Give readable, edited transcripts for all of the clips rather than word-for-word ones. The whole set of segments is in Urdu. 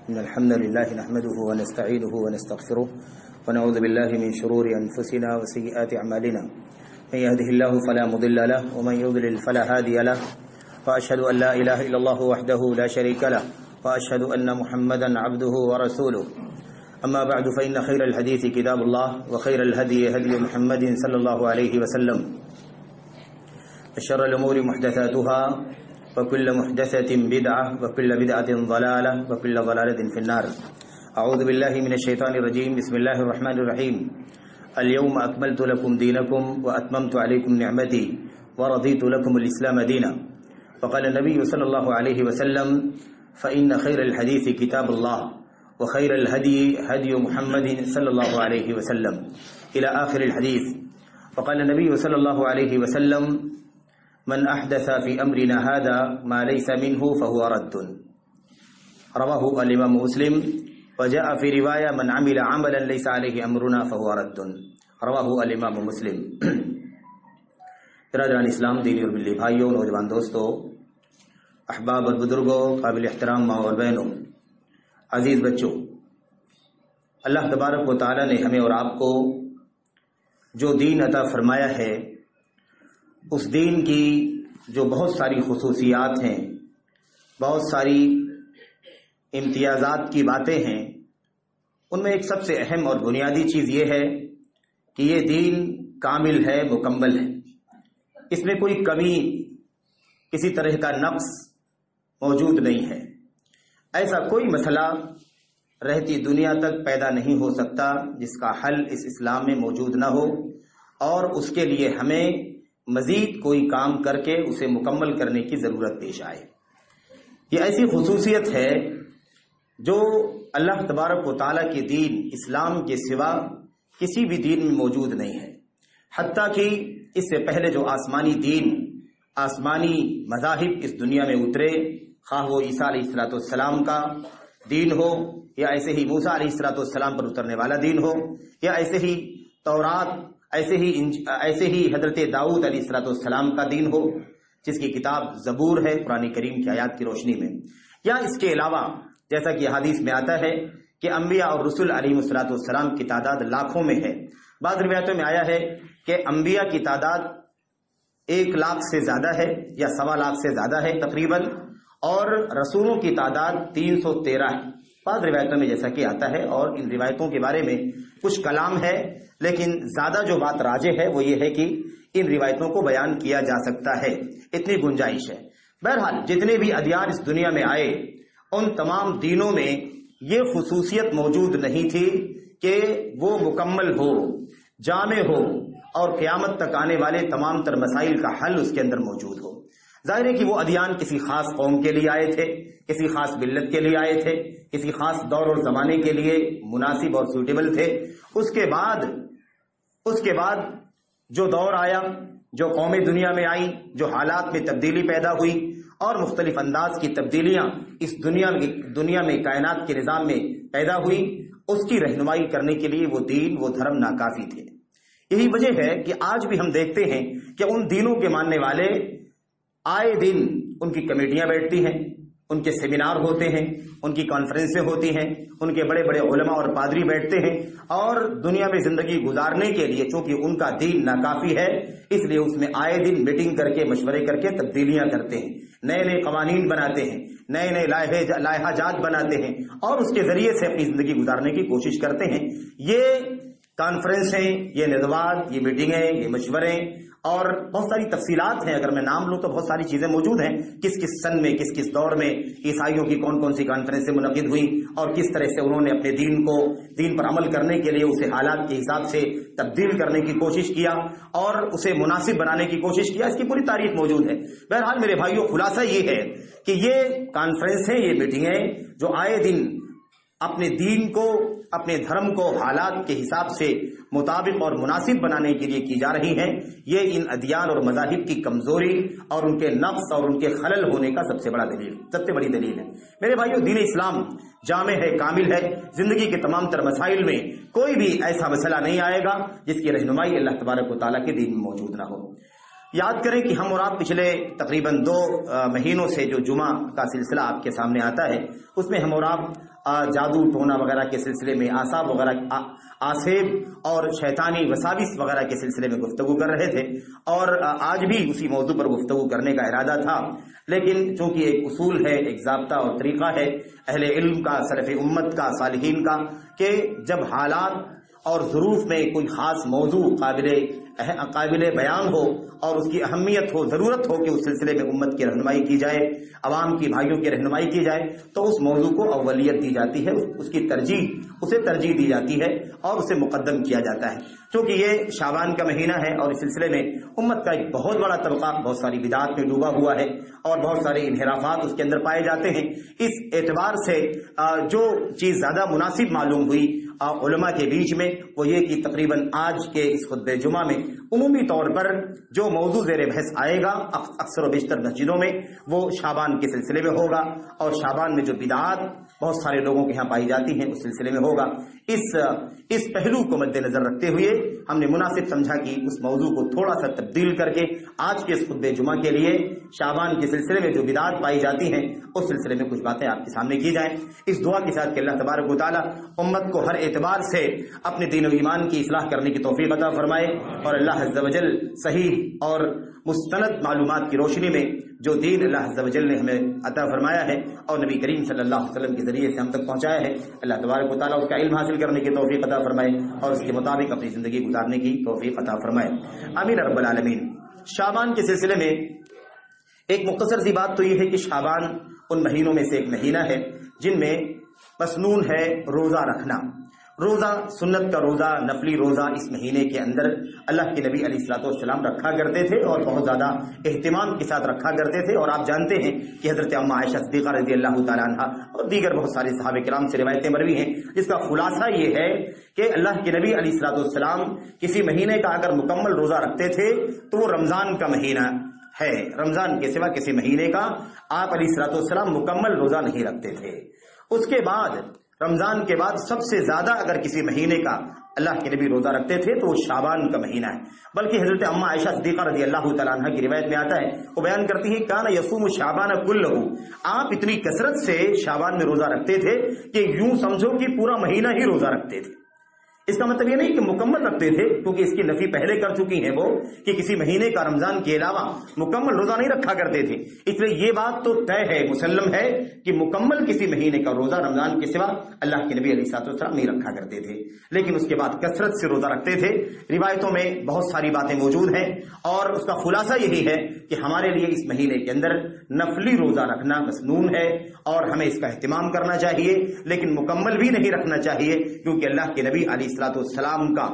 إن الحمد لله نحمده ونستعينه ونستغفره ونعوذ بالله من شرور أنفسنا وسيئات أعمالنا من يهده الله فلا مضل له ومن يضلل فلا هادي له وأشهد أن لا إله إلا الله وحده لا شريك له وأشهد أن محمدا عبده ورسوله أما بعد فإن خير الحديث كتاب الله وخير الهدي هدي محمد صلى الله عليه وسلم وشر الأمور محدثاتها وكل محدثة بدعة وكل بدعة ضلالة وكل ضلالة في النار. أعوذ بالله من الشيطان الرجيم. بسم الله الرحمن الرحيم. اليوم أكملت لكم دينكم وأتممت عليكم نعمتي ورضيت لكم الإسلام دينا. وقال النبي صلى الله عليه وسلم فإن خير الحديث كتاب الله وخير الهدي هدي محمد صلى الله عليه وسلم إلى آخر الحديث. وقال النبي صلى الله عليه وسلم من أحدث في أمرنا هذا ما ليس منه فهو رد. رواه الإمام مسلم. وجاء في رواية من عمل عملا ليس عليه أمرنا فهو رد. رواه الإمام مسلم. برادران اسلام، دینی اور ملی بھائیوں، نوجوان دوستوں، احباب اور بزرگوں، قابل احترام ماں اور بہنوں، عزیز بچوں، اللہ تبارک و تعالی نے ہمیں اور آپ کو جو دین عطا فرمایا ہے، اس دین کی جو بہت ساری خصوصیات ہیں، بہت ساری امتیازات کی باتیں ہیں، ان میں ایک سب سے اہم اور بنیادی چیز یہ ہے کہ یہ دین کامل ہے، مکمل ہے. اس میں کوئی کمی، کسی طرح کا نقص موجود نہیں ہے. ایسا کوئی مسئلہ رہتی دنیا تک پیدا نہیں ہو سکتا جس کا حل اس اسلام میں موجود نہ ہو، اور اس کے لیے ہمیں مزید کوئی کام کر کے اسے مکمل کرنے کی ضرورت پیش آئے. یہ ایسی خصوصیت ہے جو اللہ تبارک و تعالیٰ کے دین اسلام کے سوا کسی بھی دین میں موجود نہیں ہے. حتیٰ کہ اس سے پہلے جو آسمانی دین، آسمانی مذاہب اس دنیا میں اترے، خواہ وہ عیسیٰ علیہ السلام کا دین ہو، یا ایسے ہی موسیٰ علیہ السلام پر اترنے والا دین ہو، یا ایسے ہی تورات، ایسے ہی حضرت داؤد علیہ السلام کا دین ہو جس کی کتاب زبور ہے قرآن کریم کی آیات کی روشنی میں، یا اس کے علاوہ جیسا کہ حدیث میں آتا ہے کہ انبیاء اور رسول علیہ السلام کی تعداد لاکھوں میں ہے. بعض روایتوں میں آیا ہے کہ انبیاء کی تعداد 1 لاکھ سے زیادہ ہے یا 1.25 لاکھ سے زیادہ ہے تقریباً، اور رسولوں کی تعداد 313 ہے. بعض روایتوں میں جیسا کہ آتا ہے، اور ان روایتوں کے بارے میں کچھ کلام ہے، لیکن زیادہ جو بات راجح ہے وہ یہ ہے کہ ان روایتوں کو بیان کیا جا سکتا ہے، اتنی گنجائش ہے. بہرحال جتنے بھی ادیان اس دنیا میں آئے، ان تمام دینوں میں یہ خصوصیت موجود نہیں تھی کہ وہ مکمل ہو، جامع ہو، اور قیامت تک آنے والے تمام تر مسائل کا حل اس کے اندر موجود ہو. ظاہر ہے کہ وہ ادیان کسی خاص قوم کے لیے آئے تھے، کسی خاص ملت کے لیے آئے تھے، کسی خاص دور اور زمانے کے لیے مناسب اور سوٹیبل تھے. اس کے بعد جو دور آیا، جو قومیں دنیا میں آئیں، جو حالات میں تبدیلی پیدا ہوئی، اور مختلف انداز کی تبدیلیاں اس دنیا میں کائنات کے نظام میں پیدا ہوئی، اس کی رہنمائی کرنے کے لیے وہ دین، وہ دھرم ناکافی تھے. یہی وجہ ہے کہ آج بھی ہم دیکھتے ہیں کہ ان دینوں کے ماننے والے آئے دن ان کی کمیٹیاں بیٹھتی ہیں، ان کے سیمینار ہوتے ہیں، ان کی کانفرنسیں ہوتی ہیں، ان کے بڑے بڑے علماء اور پادری بیٹھتے ہیں، اور دنیا میں زندگی گزارنے کے لیے چونکہ ان کا دین ناکافی ہے، اس لیے اس میں آئے دن میٹنگ کر کے، مشورے کر کے تبدیلیاں کرتے ہیں، نئے نئے قوانین بناتے ہیں، نئے نئے لائحہ جات بناتے ہیں، اور اس کے ذریعے سے اپنی زندگی گزارنے کی کوشش کرتے ہیں. یہ کانفرنسیں، یہ ندوات، یہ میٹنگیں، یہ مشورے اور بہت ساری تفصیلات ہیں. اگر میں نام لوں تو بہت ساری چیزیں موجود ہیں، کس کس سن میں، کس کس دور میں عیسائیوں کی کون کون سی کانفرنسیں منعقد ہوئیں، اور کس طرح سے انہوں نے اپنے دین پر عمل کرنے کے لیے اسے حالات کے حساب سے تبدیل کرنے کی کوشش کیا اور اسے مناسب بنانے کی کوشش کیا. اس کی پوری تاریخ موجود ہے. بہرحال میرے بھائیوں، خلاصہ یہ ہے کہ یہ کانفرنسیں، یہ میٹنگیں جو آئے دن اپنے دین کو، اپنے دھرم کو حالات کے حساب سے مطابق اور مناسب بنانے کے لیے کی جا رہی ہیں، یہ ان ادیان اور مذاہب کی کمزوری اور ان کے نقص اور ان کے خلل ہونے کا سب سے بڑی دلیل ہے. میرے بھائیو، دین اسلام جامع ہے، کامل ہے. زندگی کے تمام تر مسائل میں کوئی بھی ایسا مسئلہ نہیں آئے گا جس کی رہنمائی اللہ تبارک و تعالیٰ کے دین میں موجود نہ ہو. یاد کریں کہ ہم اور آپ پچھلے تقریباً 2 مہینوں سے جو جمعہ کا سلسلہ آپ کے سامنے آتا ہے، اس میں ہم اور آپ جادو ٹونا وغیرہ کے سلسلے میں، اعصاب وغیرہ، آسیب اور شیطانی وساوس وغیرہ کے سلسلے میں گفتگو کر رہے تھے، اور آج بھی اسی موضوع پر گفتگو کرنے کا ارادہ تھا، لیکن چونکہ ایک اصول ہے، ایک ضابطہ اور طریقہ ہے اہل علم کا، سلف امت کا، صالحین کا، کہ جب حالات اور ظروف میں کوئی خاص موضوع قابل بیان ہو اور اس کی اہمیت ہو، ضرورت ہو کہ اس سلسلے میں امت کی رہنمائی کی جائے، عوام کی بھائیوں کی رہنمائی کی جائے، تو اس موضوع کو اولیت دی جاتی ہے، اسے ترجیح دی جاتی ہے اور اسے مقدم کیا جاتا ہے۔ کیونکہ یہ شعبان کا مہینہ ہے اور اس سلسلے میں امت کا ایک بہت بڑا طبقہ بہت ساری بدعات میں ڈوبا ہوا ہے اور بہت سارے انحرافات اس کے اندر پائے جاتے ہیں۔ اس اعتبار سے جو چیز زیادہ مناسب معلوم ہوئی علماء کے بیچ میں وہ یہ کہ تقریباً آج کے اس خطبہ جمعہ میں عمومی طور پر جو موضوع زیر بحث آئے گا اکثر و بیشتر مسجدوں میں وہ شعبان کے سلسلے میں ہوگا، اور شعبان میں جو بدعات بہت سارے لوگوں کے ہاں پائی جاتی ہیں اس سلسلے میں ہوگا۔ اس پہلو کو مد نظر رکھتے ہوئے ہم نے مناسب سمجھا کہ اس موضوع کو تھوڑا سا تبدیل کر کے آج کے اس خطبہ جمعہ کے لیے شعبان کے سلسلے میں جو بدعات پائی جاتی ہیں اس سلسلے میں کچھ باتیں آپ کے سامنے کی جائیں، اس دعا کے ساتھ کہ اللہ تبارک و تعالی امت کو ہر اعتبار سے اپنے دین و ایمان کی اصلاح کرنے کی توفیق عطا فرمائے، اور اللہ عز و جل صحیح اور مستند معلومات کی روشنی میں جو دین اللہ عز و جل نے ہمیں عطا فرمایا ہے اور نبی کریم صلی اللہ علیہ وسلم کے ذریعے سے ہم تک پہنچایا ہے، اللہ تبارک و تعالیٰ اس کا علم حاصل کرنے کی توفیق عطا فرمائے اور اس کے مطابق اپنی زندگی گزارنے کی توفیق عطا فرمائے، آمین رب العالمین۔ شعبان کے سلسلے میں ایک مختصر سی بات تو یہ ہے کہ شعبان ان مہینوں میں سے ایک مہینہ ہے جن میں مسنون ہے روزہ رکھنا۔ روزہ، سنت کا روزہ، نفلی روزہ اس مہینے کے اندر اللہ کے نبی علیہ الصلوۃ والسلام رکھا کرتے تھے اور بہت زیادہ اہتمام کے ساتھ رکھا کرتے تھے، اور آپ جانتے ہیں کہ حضرت اما عائشہ صدیقہ رضی اللہ تعالیٰ عنہا اور دیگر بہت سارے صحابہ کرام سے روایتیں مروی ہیں جس کا خلاصہ یہ ہے کہ اللہ کے نبی علیہ الصلوۃ والسلام کسی مہینے کا اگر مکمل روزہ رکھتے تھے تو وہ رمضان کا مہینہ ہے، رمضان کے سوا کسی مہینے کا آپ علیہ الصلوۃ والسلام مکمل روزہ نہیں رکھتے تھے۔ اس کے بعد رمضان کے بعد سب سے زیادہ اگر کسی مہینے کا اللہ کے نبی روزہ رکھتے تھے تو وہ شعبان کا مہینہ ہے، بلکہ حضرت اما عائشہ صدیقہ رضی اللہ تعالیٰ عنہ کی روایت میں آتا ہے، وہ بیان کرتی ہیں کان یصوم شعبان کلہ، آپ اتنی کثرت سے شعبان میں روزہ رکھتے تھے کہ یوں سمجھو کہ پورا مہینہ ہی روزہ رکھتے تھے۔ اس کا مطلب یہ نہیں کہ مکمل رکھتے تھے، کیونکہ اس کی نفی پہلے کر چکی ہیں وہ کہ کسی مہینے کا رمضان کے علاوہ مکمل روزہ نہیں رکھا کرتے تھے، اس لیے یہ بات تو طے ہے، مسلم ہے کہ مکمل کسی مہینے کا روزہ رمضان کے سوا اللہ کے نبی علیہ الصلوۃ والسلام نہیں رکھا کرتے تھے، لیکن اس کے بعد کثرت سے روزہ رکھتے تھے۔ روایتوں میں بہت ساری باتیں موجود ہیں اور اس کا خلاصہ یہی ہے کہ ہمارے لیے اس مہینے کے اندر نفلی روزہ رکھنا مسنون ہے اور ہمیں اس کا اہتمام کرنا چاہیے، لیکن مکمل بھی نہیں رکھنا چاہیے، کیونکہ اللہ کے نبی علیہ الصلوۃ والسلام کا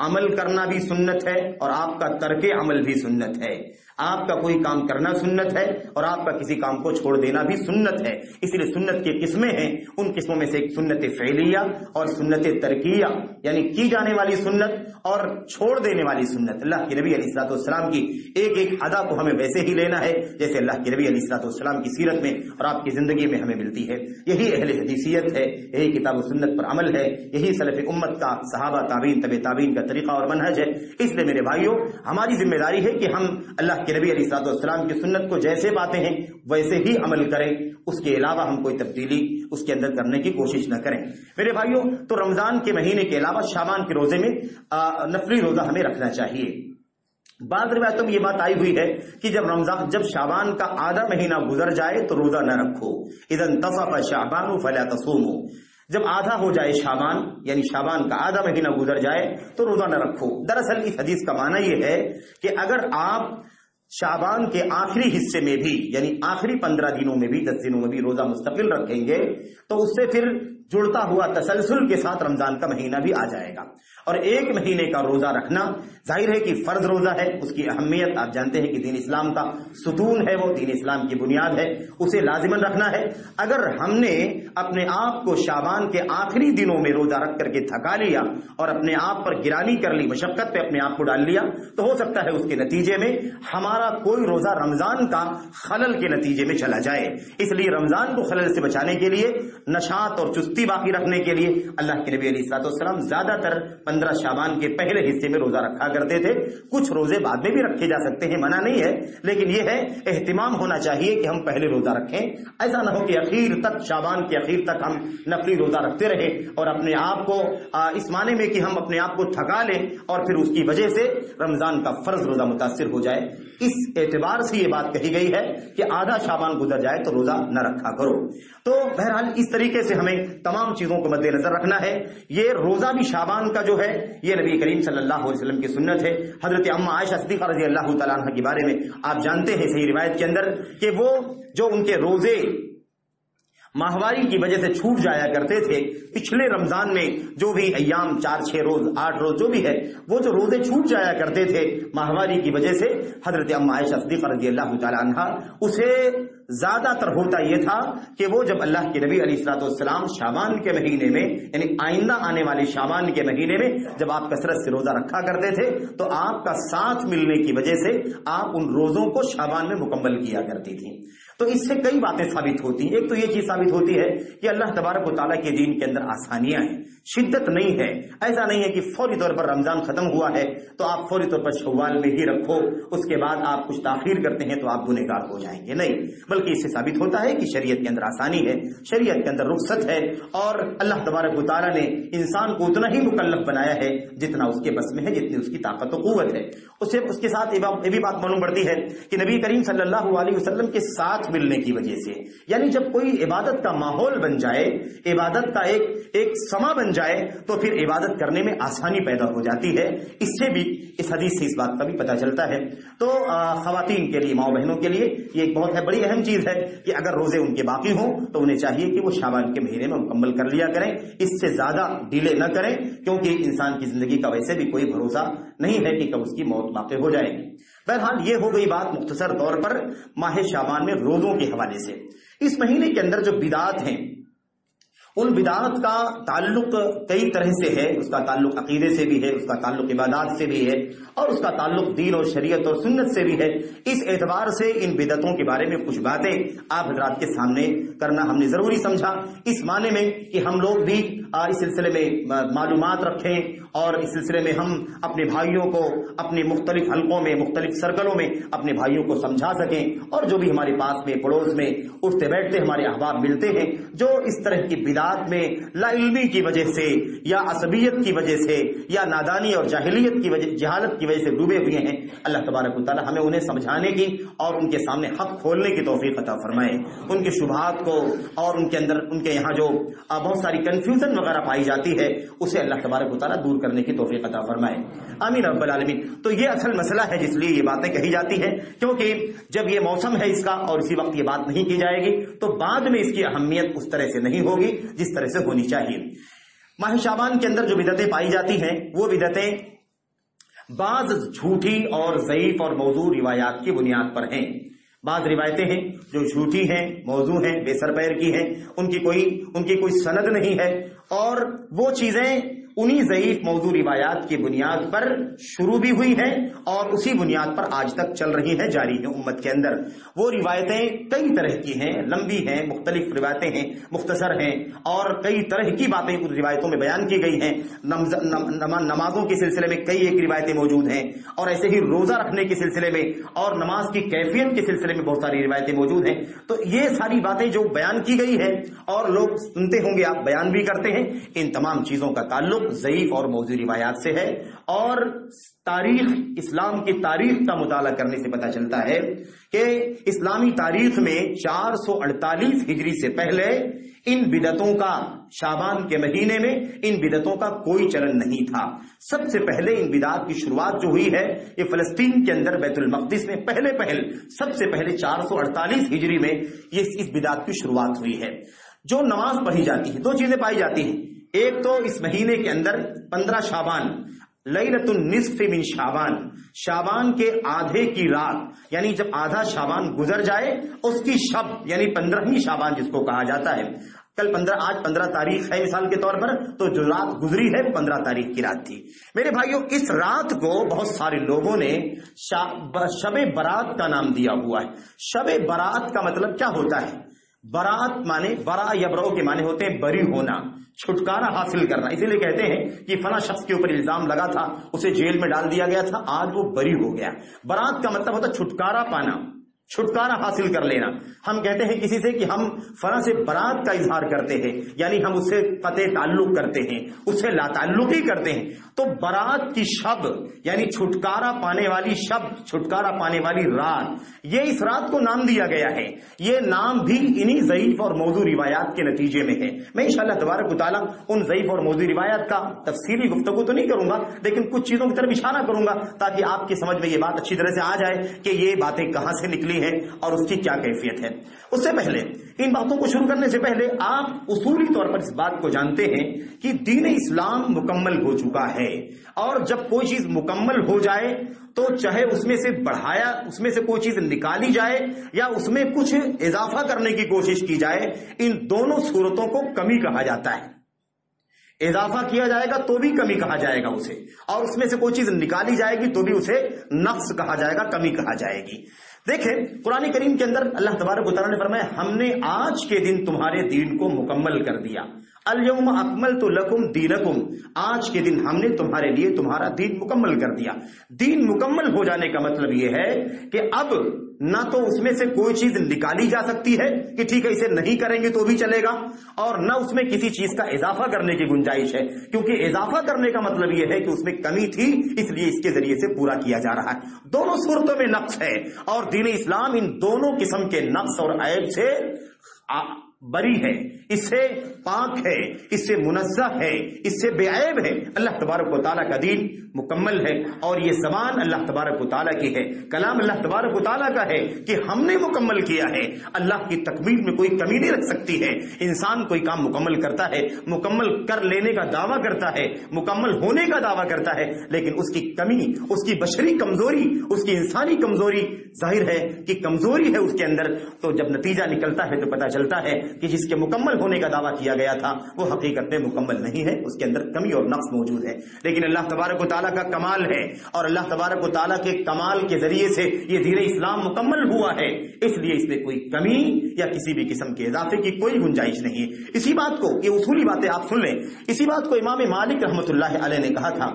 عمل کرنا بھی سنت ہے اور آپ کا ترک عمل بھی سنت ہے۔ آپ کا کوئی کام کرنا سنت ہے اور آپ کا کسی کام کو چھوڑ دینا بھی سنت ہے، اس لیے سنت کی قسمیں ہیں، ان قسموں میں سے ایک سنت فعلیہ اور سنت ترکیہ، یعنی کی جانے والی سنت اور چھوڑ دینے والی سنت۔ اللہ کے نبی علیہ الصلوۃ والسلام کی ایک ایک ادا کو ہمیں ویسے ہی لینا ہے جیسے اللہ کے نبی علیہ الصلوۃ والسلام کی سیرت میں اور آپ کی زندگی میں ہمیں ملتی ہے۔ یہی اہل حدیثیت ہے، یہی کتاب و سنت پر عمل ہے، یہی سلف امت کا، صحابہ تابعین طبع تابعین کا طریقہ اور منہج ہے۔ اس لیے میرے بھائیوں، ہماری ذمہ داری ہے کہ ہم اللہ کے نبی علیہ الصلوۃ والسلام کی سنت کو جیسے پاتے ہیں ویسے ہی عمل کریں، اس کے علاوہ ہم کوئی تبدیلی اس کے اندر کرنے کی کوشش نہ کریں۔ میرے بھائیوں، تو رمضان کے مہینے کے علاوہ شعبان کے روزے میں نفلی روزہ ہمیں رکھنا چاہیے۔ بعض روایتوں میں یہ بات آئی ہوئی ہے کہ جب شعبان کا آدھا مہینہ گزر جائے تو روزہ نہ رکھو، اذا انتصف شعبان فلا تصوموا، جب آدھا ہو جائے شعبان، یعنی شعبان کا آدھا مہینہ گزر جائے تو روزہ نہ رکھو۔ دراصل اس حدیث کا معنی یہ ہے کہ اگر آپ شعبان کے آخری حصے میں بھی، یعنی آخری 15 دنوں میں بھی، 10 دنوں میں بھی روزہ مستقل رکھیں گے تو اس سے پھر جڑتا ہوا تسلسل کے ساتھ رمضان کا مہینہ بھی آ جائے گا۔ اور ایک مہینے کا روزہ رکھنا ظاہر ہے کہ فرض روزہ ہے، اس کی اہمیت آپ جانتے ہیں کہ دین اسلام کا ستون ہے، وہ دین اسلام کی بنیاد ہے، اسے لازماً رکھنا ہے۔ اگر ہم نے اپنے آپ کو شعبان کے آخری دنوں میں روزہ رکھ کر کے تھکا لیا اور اپنے آپ پر گرانی کر لی، مشقت پہ اپنے آپ کو ڈال لیا، تو ہو سکتا ہے اس کے نتیجے میں ہمارا ہمارا کوئی روزہ رمضان کا خلل کے نتیجے میں چلا جائے. اس لیے رمضان کو خلل سے بچانے کے لیے، نشاط اور چستی باقی رکھنے کے لیے اللہ کے نبی علیہ الصلوۃ والسلام زیادہ تر 15 شعبان کے پہلے حصے میں روزہ رکھا کرتے تھے. کچھ روزے بعد میں بھی رکھے جا سکتے ہیں، منع نہیں ہے، لیکن یہ ہے اہتمام ہونا چاہیے کہ ہم پہلے روزہ رکھیں. ایسا نہ ہو کہ اخیر تک، شعبان کے اخیر تک ہم نفلی روزہ رکھتے رہے اور اپنے آپ کو اس معنی میں کہ ہم اپنے آپ کو تھکا لیں اور پھر اس کی وجہ سے رمضان کا فرض روزہ متاثر ہو جائے. اس اعتبار سے یہ بات کہی گئی ہے کہ آدھا شعبان گزر جائے تو روزہ نہ رکھا کرو. تو بہرحال اس طریقے سے ہمیں تمام چیزوں کو مد نظر رکھنا ہے. یہ روزہ بھی شعبان کا جو ہے یہ نبی کریم صلی اللہ علیہ وسلم کی سنت ہے. حضرت اما عائشہ صدیقہ رضی اللہ تعالیٰ عنہ کے بارے میں آپ جانتے ہیں صحیح روایت کے اندر کہ وہ جو ان کے روزے ماہواری کی وجہ سے چھوٹ جایا کرتے تھے، پچھلے رمضان میں جو بھی ایام 4-6 روز 8 روز جو بھی ہے، وہ جو روزے چھوٹ جایا کرتے تھے ماہواری کی وجہ سے، حضرت اما عائشہ صدیقہ رضی اللہ تعالی عنہا اسے زیادہ تر ہوتا یہ تھا کہ وہ جب اللہ کے نبی علیہ الصلوۃ والسلام شعبان کے مہینے میں، یعنی آئندہ آنے والے شعبان کے مہینے میں جب آپ کثرت سے روزہ رکھا کرتے تھے تو آپ کا ساتھ ملنے کی وجہ سے آپ ان روزوں کو شعبان میں مکمل کیا کرتی تھیں. تو اس سے کئی باتیں ثابت ہوتی ہیں. ایک تو یہ چیز ثابت ہوتی ہے کہ اللہ تبارک و تعالیٰ کے دین کے اندر آسانیاں ہیں، شدت نہیں ہے. ایسا نہیں ہے کہ فوری طور پر رمضان ختم ہوا ہے تو آپ فوری طور پر شوال میں ہی رکھو، اس کے بعد آپ کچھ تاخیر کرتے ہیں تو آپ گنہگار ہو جائیں گے. نہیں، بلکہ اس سے ثابت ہوتا ہے کہ شریعت کے اندر آسانی ہے، شریعت کے اندر رخصت ہے، اور اللہ تبارک و تعالیٰ نے انسان کو اتنا ہی مکلف بنایا ہے جتنا اس کے بس میں ہے، جتنی اس کی طاقت و قوت ہے. اس کے ساتھ یہ بھی بات معلوم پڑتی ہے کہ نبی کریم صلی اللہ علیہ وسلم کے ساتھ ملنے کی وجہ سے، یعنی جب کوئی عبادت کا ماحول بن جائے، عبادت کا ایک سما بن جائے تو پھر عبادت کرنے میں آسانی پیدا ہو جاتی ہے. اس سے بھی، اس حدیث سے اس بات کا بھی پتہ چلتا ہے. تو خواتین کے لیے، ماں بہنوں کے لیے یہ ایک بہت بڑی اہم چیز ہے کہ اگر روزے ان کے باقی ہوں تو انہیں چاہیے کہ وہ شعبان کے مہینے میں مکمل کر لیا کریں، اس سے زیادہ ڈیلے نہ کریں، کیونکہ انسان کی زندگی کا ویسے بھی کوئی بھروسہ نہیں ہے کہ کب اس کی موت واقع ہو جائے گی. بہرحال یہ ہو گئی بات مختصر طور پر ماہ شعبان میں روزوں کے حوالے سے. اس مہینے کے اندر جو بدعات ہیں، ان بدعات کا تعلق کئی طرح سے ہے. اس کا تعلق عقیدے سے بھی ہے، اس کا تعلق عبادات سے بھی ہے، اور اس کا تعلق دین اور شریعت اور سنت سے بھی ہے. اس اعتبار سے ان بدعتوں کے بارے میں کچھ باتیں آپ حضرات کے سامنے کرنا ہم نے ضروری سمجھا، اس معنی میں کہ ہم لوگ بھی اس سلسلے میں معلومات رکھیں اور اس سلسلے میں ہم اپنے بھائیوں کو اپنے مختلف حلقوں میں، مختلف سرکلوں میں اپنے بھائیوں کو سمجھا سکیں. اور جو بھی ہمارے پاس میں، پڑوس میں اٹھتے بیٹھتے ہمارے احباب ملتے ہیں جو اس طرح کی بدعات میں لا علمی کی وجہ سے یا عصبیت کی وجہ سے یا نادانی اور جاہلیت کی وجہ، جہالت کی وجہ سے ڈوبے ہوئے ہیں، اللہ تبارک و تعالی ہمیں انہیں سمجھانے کی اور ان کے سامنے حق کھولنے کی توفیق عطا فرمائے. ان کے شبہات کو اور ان کے اندر، ان کے یہاں جو بہت ساری کنفیوژن وغیرہ پائی جاتی ہے، اسے اللہ تبارک و تعالی دور کرنے کی توفیق عطا فرمائے. آمین رب العالمین. تو یہ اصل مسئلہ ہے جس لیے یہ باتیں کہی جاتی ہیں، کیونکہ جب یہ موسم ہے اس کا اور اسی وقت یہ بات نہیں کی جائے گی تو بعد میں اس کی اہمیت اس طرح سے نہیں ہوگی جس طرح سے ہونی چاہیے. ماہ شعبان کے اندر جو بدعتیں پائی جاتی ہیں وہ بدعتیں بعض جھوٹی اور ضعیف اور موضوع روایات کی بنیاد پر ہیں. بعض روایتیں ہیں جو جھوٹی ہیں، موضوع ہیں، بے سر پیر کی ہیں، ان کی کوئی سند نہیں ہے، اور وہ چیزیں انہی ضعیف موضوع روایات کی بنیاد پر شروع بھی ہوئی ہیں اور اسی بنیاد پر آج تک چل رہی ہیں، جاری ہیں امت کے اندر. وہ روایتیں کئی طرح کی ہیں، لمبی ہیں، مختلف روایتیں ہیں، مختصر ہیں، اور کئی طرح کی باتیں ان روایتوں میں بیان کی گئی ہیں. نمازوں کے سلسلے میں کئی ایک روایتیں موجود ہیں، اور ایسے ہی روزہ رکھنے کے سلسلے میں اور نماز کی کیفیت کے سلسلے میں بہت ساری روایتیں موجود ہیں. تو یہ ساری باتیں جو بیان کی گئی ہے اور لوگ سنتے ہوں گے، آپ بیان بھی کرتے ہیں، ان تمام چیزوں کا تعلق ضعیف اور موضوع روایات سے ہے. اور تاریخ، اسلام کی تاریخ کا مطالعہ کرنے سے پتہ چلتا ہے کہ اسلامی تاریخ میں 448 ہجری سے پہلے ان بدعتوں کا، شعبان کے مہینے میں ان بدعتوں کا کوئی چلن نہیں تھا. سب سے پہلے ان بدعات کی شروعات جو ہوئی ہے یہ فلسطین کے اندر بیت المقدس میں سب سے پہلے 448 ہجری میں یہ اس بدعت کی شروعات ہوئی ہے. جو نماز پڑھی جاتی ہے، دو چیزیں پائی جاتی ہیں. ایک تو اس مہینے کے اندر 15 شعبان، لیلۃ النصف من شعبان، شعبان کے آدھے کی رات، یعنی جب آدھا شعبان گزر جائے اس کی شب، یعنی 15ویں شعبان جس کو کہا جاتا ہے، آج 15 تاریخ ہے مثال کے طور پر، تو جو رات گزری ہے وہ 15 تاریخ کی رات تھی۔ میرے بھائیوں، اس رات کو بہت سارے لوگوں نے شب برات کا نام دیا ہوا ہے۔ شب برات کا مطلب کیا ہوتا ہے؟ برات مانے برا یبرو کے معنی ہوتے ہیں بری ہونا، چھٹکارا حاصل کرنا۔ اسی لیے کہتے ہیں کہ فلاں شخص کے اوپر الزام لگا تھا، اسے جیل میں ڈال دیا گیا تھا، آج وہ بری ہو گیا۔ برات کا مطلب ہوتا ہے چھٹکارا پانا، چھٹکارا حاصل کر لینا۔ ہم کہتے ہیں کسی سے کہ ہم فلاں سے برات کا اظہار کرتے ہیں، یعنی ہم اس سے قطع تعلق کرتے ہیں، اس سے لا تعلقی کرتے ہیں۔ تو برات کی شب یعنی چھٹکارا پانے والی شب، چھٹکارا پانے والی رات، یہ اس رات کو نام دیا گیا ہے۔ یہ نام بھی انہی ضعیف اور موضوع روایات کے نتیجے میں ہے۔ میں انشاءاللہ تبارک و تعالیٰ ان ضعیف اور موضوع روایات کا تفصیلی گفتگو تو نہیں کروں گا، لیکن کچھ چیزوں کی طرف اشارہ کروں گا تاکہ آپ کی سمجھ میں یہ بات اچھی طرح سے آ جائے کہ یہ باتیں کہاں سے نکلی ہے اور اس کی کیا کیفیت ہے۔ اس سے پہلے، ان باتوں کو شروع کرنے سے پہلے، آپ اصولی طور پر اس بات کو جانتے ہیں کہ دین اسلام مکمل ہو چکا ہے، اور جب کوئی چیز مکمل ہو جائے تو چاہے اس میں سے بڑھایا، اس میں سے کوئی چیز نکالی جائے یا اس میں کچھ اضافہ کرنے کی کوشش کی جائے، ان دونوں صورتوں کو کمی کہا جاتا ہے۔ اضافہ کیا جائے گا تو بھی کمی کہا جائے گا اسے، اور اس میں سے کوئی چیز نکالی جائے گی تو بھی اسے نقص کہا جائے گا، کمی کہا جائے گی۔ دیکھیں قرآن کریم کے اندر اللہ تبارک و تعالیٰ نے فرمایا ہم نے آج کے دن تمہارے دین کو مکمل کر دیا۔ الیوم اکملت لکم دینکم، آج کے دن ہم نے تمہارے لیے تمہارا دین مکمل کر دیا۔ دین مکمل ہو جانے کا مطلب یہ ہے کہ اب نہ تو اس میں سے کوئی چیز نکالی جا سکتی ہے کہ ٹھیک ہے اسے نہیں کریں گے تو بھی چلے گا، اور نہ اس میں کسی چیز کا اضافہ کرنے کی گنجائش ہے، کیونکہ اضافہ کرنے کا مطلب یہ ہے کہ اس میں کمی تھی، اس لیے اس کے ذریعے سے پورا کیا جا رہا ہے۔ دونوں صورتوں میں نقص ہے، اور دین اسلام ان دونوں قسم کے نقص اور عیب سے بری ہے، اس سے پاک ہے، اس سے منزہ ہے، اس سے بے عیب ہے۔ اللہ تبارک و تعالیٰ کا دین مکمل ہے، اور یہ زبان اللہ تبارک و تعالیٰ کی ہے، کلام اللہ تبارک و تعالیٰ کا ہے کہ ہم نے مکمل کیا ہے۔ اللہ کی تکمیل میں کوئی کمی نہیں رکھ سکتی ہے۔ انسان کوئی کام مکمل کرتا ہے، مکمل کر لینے کا دعویٰ کرتا ہے، مکمل ہونے کا دعویٰ کرتا ہے، لیکن اس کی کمی، اس کی بشری کمزوری، اس کی انسانی کمزوری ظاہر ہے کہ کمزوری ہے اس کے اندر، تو جب نتیجہ نکلتا ہے تو پتہ چلتا ہے کہ جس کے مکمل ہونے کا دعویٰ کیا گیا تھا وہ حقیقت میں مکمل نہیں ہے، اس کے اندر کمی اور نقص موجود ہے۔ لیکن اللہ تبارک و تعالیٰ کا کمال ہے، اور اللہ تبارک و تعالیٰ کے کمال کے ذریعے سے یہ دین اسلام مکمل ہوا ہے، اس لیے اس میں کوئی کمی یا کسی بھی قسم کے اضافے کی کوئی گنجائش نہیں ہے۔ اسی بات کو، یہ اصولی باتیں آپ سن لیں، اسی بات کو امام مالک رحمۃ اللہ علیہ نے کہا تھا،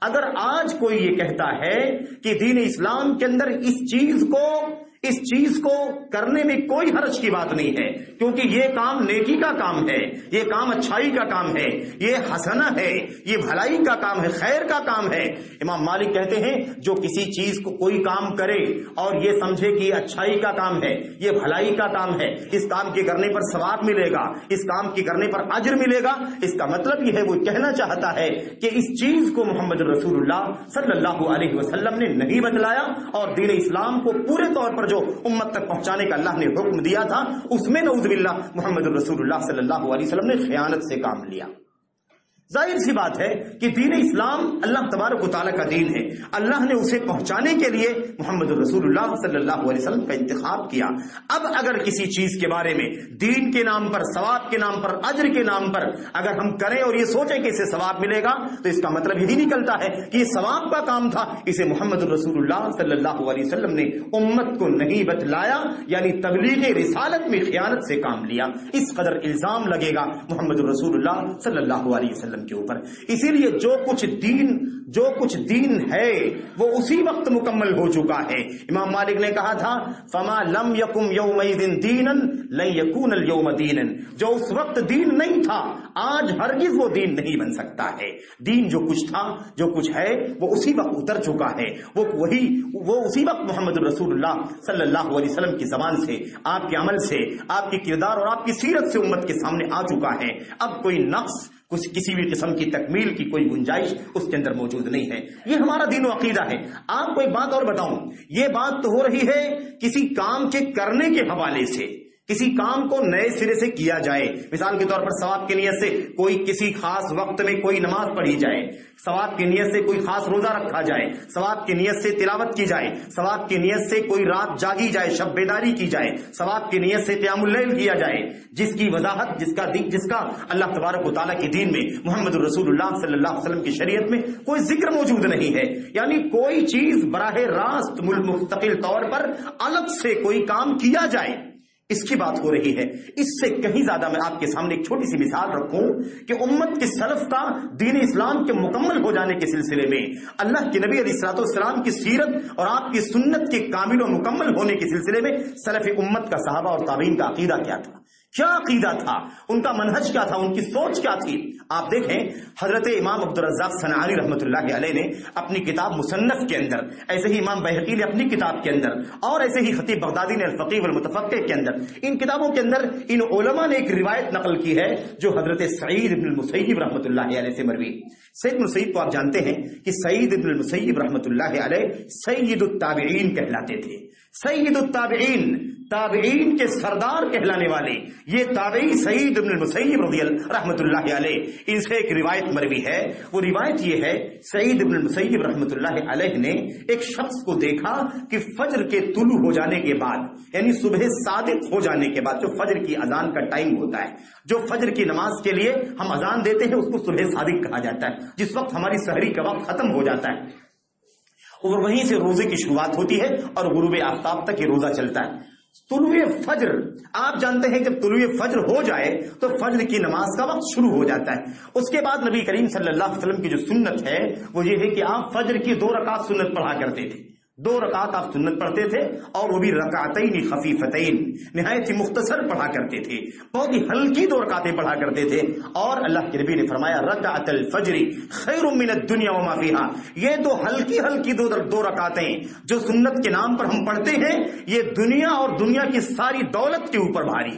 اگر آج کوئی یہ کہتا ہے کہ دین اسلام کے اندر اس چیز کو کرنے میں کوئی حرج کی بات نہیں ہے، کیونکہ یہ کام نیکی کا کام ہے، یہ کام اچھائی کا کام ہے، یہ حسنہ ہے، یہ بھلائی کا کام ہے، خیر کا کام ہے۔ امام مالک کہتے ہیں جو کسی چیز کو کوئی کام کرے اور یہ سمجھے کہ یہ اچھائی کا کام ہے، یہ بھلائی کا کام ہے، اس کام کے کرنے پر ثواب ملے گا، اس کام کے کرنے پر اجر ملے گا، اس کا مطلب یہ ہے وہ کہنا چاہتا ہے کہ اس چیز کو محمد رسول اللہ صلی اللہ علیہ وسلم نے نہیں بتلایا، اور دین اسلام کو پورے طور پر جو امت تک پہنچانے کا اللہ نے حکم دیا تھا اس میں نعوذ باللہ محمد رسول اللہ صلی اللہ علیہ وسلم نے خیانت سے کام لیا۔ ظاہر سی بات ہے کہ دین اسلام اللہ تبارک و تعالیٰ کا دین ہے، اللہ نے اسے پہنچانے کے لیے محمد رسول اللہ صلی اللہ علیہ وسلم کا انتخاب کیا۔ اب اگر کسی چیز کے بارے میں دین کے نام پر، ثواب کے نام پر، اجر کے نام پر اگر ہم کریں اور یہ سوچیں کہ اسے ثواب ملے گا، تو اس کا مطلب یہی نکلتا ہے کہ یہ ثواب کا کام تھا، اسے محمد رسول اللہ صلی اللہ علیہ وسلم نے امت کو نہیں بتلایا، یعنی تبلیغ رسالت میں خیانت سے کام لیا۔ اس قدر الزام لگے گا محمد رسول اللہ صلی اللہ علیہ وسلم کے اوپر۔ اسی لیے جو کچھ دین ہے وہ اسی وقت مکمل ہو چکا ہے۔ امام مالک نے کہا تھا فما لم یکم یومئذ دینا لن یکون اليوم دینا، جو اس وقت دین نہیں تھا آج ہرگز وہ دین نہیں بن سکتا ہے۔ دین جو کچھ تھا، جو کچھ ہے، وہ اسی وقت اتر چکا ہے، وہ اسی وقت محمد رسول اللہ صلی اللہ علیہ وسلم کی زبان سے، آپ کے عمل سے، آپ کی کردار اور آپ کی سیرت سے امت کے سامنے آ چکا ہے۔ اب کوئی نقص، کسی بھی قسم کی تکمیل کی کوئی گنجائش اس کے اندر موجود نہیں ہے۔ یہ ہمارا دین و عقیدہ ہے۔ آپ کو ایک بات اور بتاؤں، یہ بات تو ہو رہی ہے کسی کام کے کرنے کے حوالے سے، کسی کام کو نئے سرے سے کیا جائے، مثال کے طور پر ثواب کی نیت سے کوئی کسی خاص وقت میں کوئی نماز پڑھی جائے، ثواب کی نیت سے کوئی خاص روزہ رکھا جائے، ثواب کی نیت سے تلاوت کی جائے، ثواب کی نیت سے کوئی رات جاگی جائے، شب بیداری کی جائے، ثواب کی نیت سے قیام اللیل کیا جائے، جس کی وضاحت جس کا اللہ تبارک و تعالیٰ کے دین میں، محمد رسول اللہ صلی اللہ علیہ وسلم کی شریعت میں کوئی ذکر موجود نہیں ہے، یعنی کوئی چیز براہ راست مستقل طور پر الگ سے کوئی کام کیا جائے، اس کی بات ہو رہی ہے۔ اس سے کہیں زیادہ میں آپ کے سامنے ایک چھوٹی سی مثال رکھوں کہ امت کے سلف کا دین اسلام کے مکمل ہو جانے کے سلسلے میں، اللہ کے نبی علیہ الصلوۃ والسلام کی سیرت اور آپ کی سنت کے کامل و مکمل ہونے کے سلسلے میں سلف امت کا، صحابہ اور تابعین کا عقیدہ کیا تھا، کیا عقیدہ تھا، ان کا منہج کیا تھا، ان کی سوچ کیا تھی۔ آپ دیکھیں حضرت امام عبدالرزاق صنعانی رحمۃ اللہ علیہ نے اپنی کتاب مصنف کے اندر، ایسے ہی امام بہقی نے اپنی کتاب کے اندر، اور ایسے ہی خطیب بغدادی نے الفقیہ والمتفقہ کے اندر، ان کتابوں کے اندر ان علماء نے ایک روایت نقل کی ہے جو حضرت سعید بن المسیب رحمۃ اللہ علیہ سے مروی۔ سعید بن المسیب کو آپ جانتے ہیں کہ سعید بن المسیب رحمۃ اللہ علیہ سید التابعین کہلاتے تھے، سید التابعین، تابعین کے سردار کہلانے والے یہ تابعی سعید بن المسیب رحمۃ اللہ علیہ، ان سے ایک روایت مروی ہے۔ وہ روایت یہ ہے، سعید بن المسیب رحمۃ اللہ علیہ نے ایک شخص کو دیکھا کہ فجر کے طلوع ہو جانے کے بعد، یعنی صبح صادق ہو جانے کے بعد، جو فجر کی اذان کا ٹائم ہوتا ہے، جو فجر کی نماز کے لیے ہم اذان دیتے ہیں، اس کو صبح صادق کہا جاتا ہے، جس وقت ہماری سحری کا وقت ختم ہو جاتا ہے، اور وہیں سے روزے کی شروعات ہوتی ہے اور غروب آفتاب تک یہ روزہ چلتا ہے۔ طلوع فجر، آپ جانتے ہیں جب طلوع فجر ہو جائے تو فجر کی نماز کا وقت شروع ہو جاتا ہے۔ اس کے بعد نبی کریم صلی اللہ علیہ وسلم کی جو سنت ہے وہ یہ ہے کہ آپ فجر کی 2 رکعت سنت پڑھا کرتے تھے، 2 رکعت آپ سنت پڑھتے تھے، اور وہ بھی رکعتین خفیفتین، نہایت ہی مختصر پڑھا کرتے تھے، بہت ہی ہلکی 2 رکعتیں پڑھا کرتے تھے۔ اور اللہ کے نبی نے فرمایا رکعت الفجر خیر من الدنیا وما فیہا، یہ 2 ہلکی 2 رکعتیں جو سنت کے نام پر ہم پڑھتے ہیں، یہ دنیا اور دنیا کی ساری دولت کے اوپر بھاری،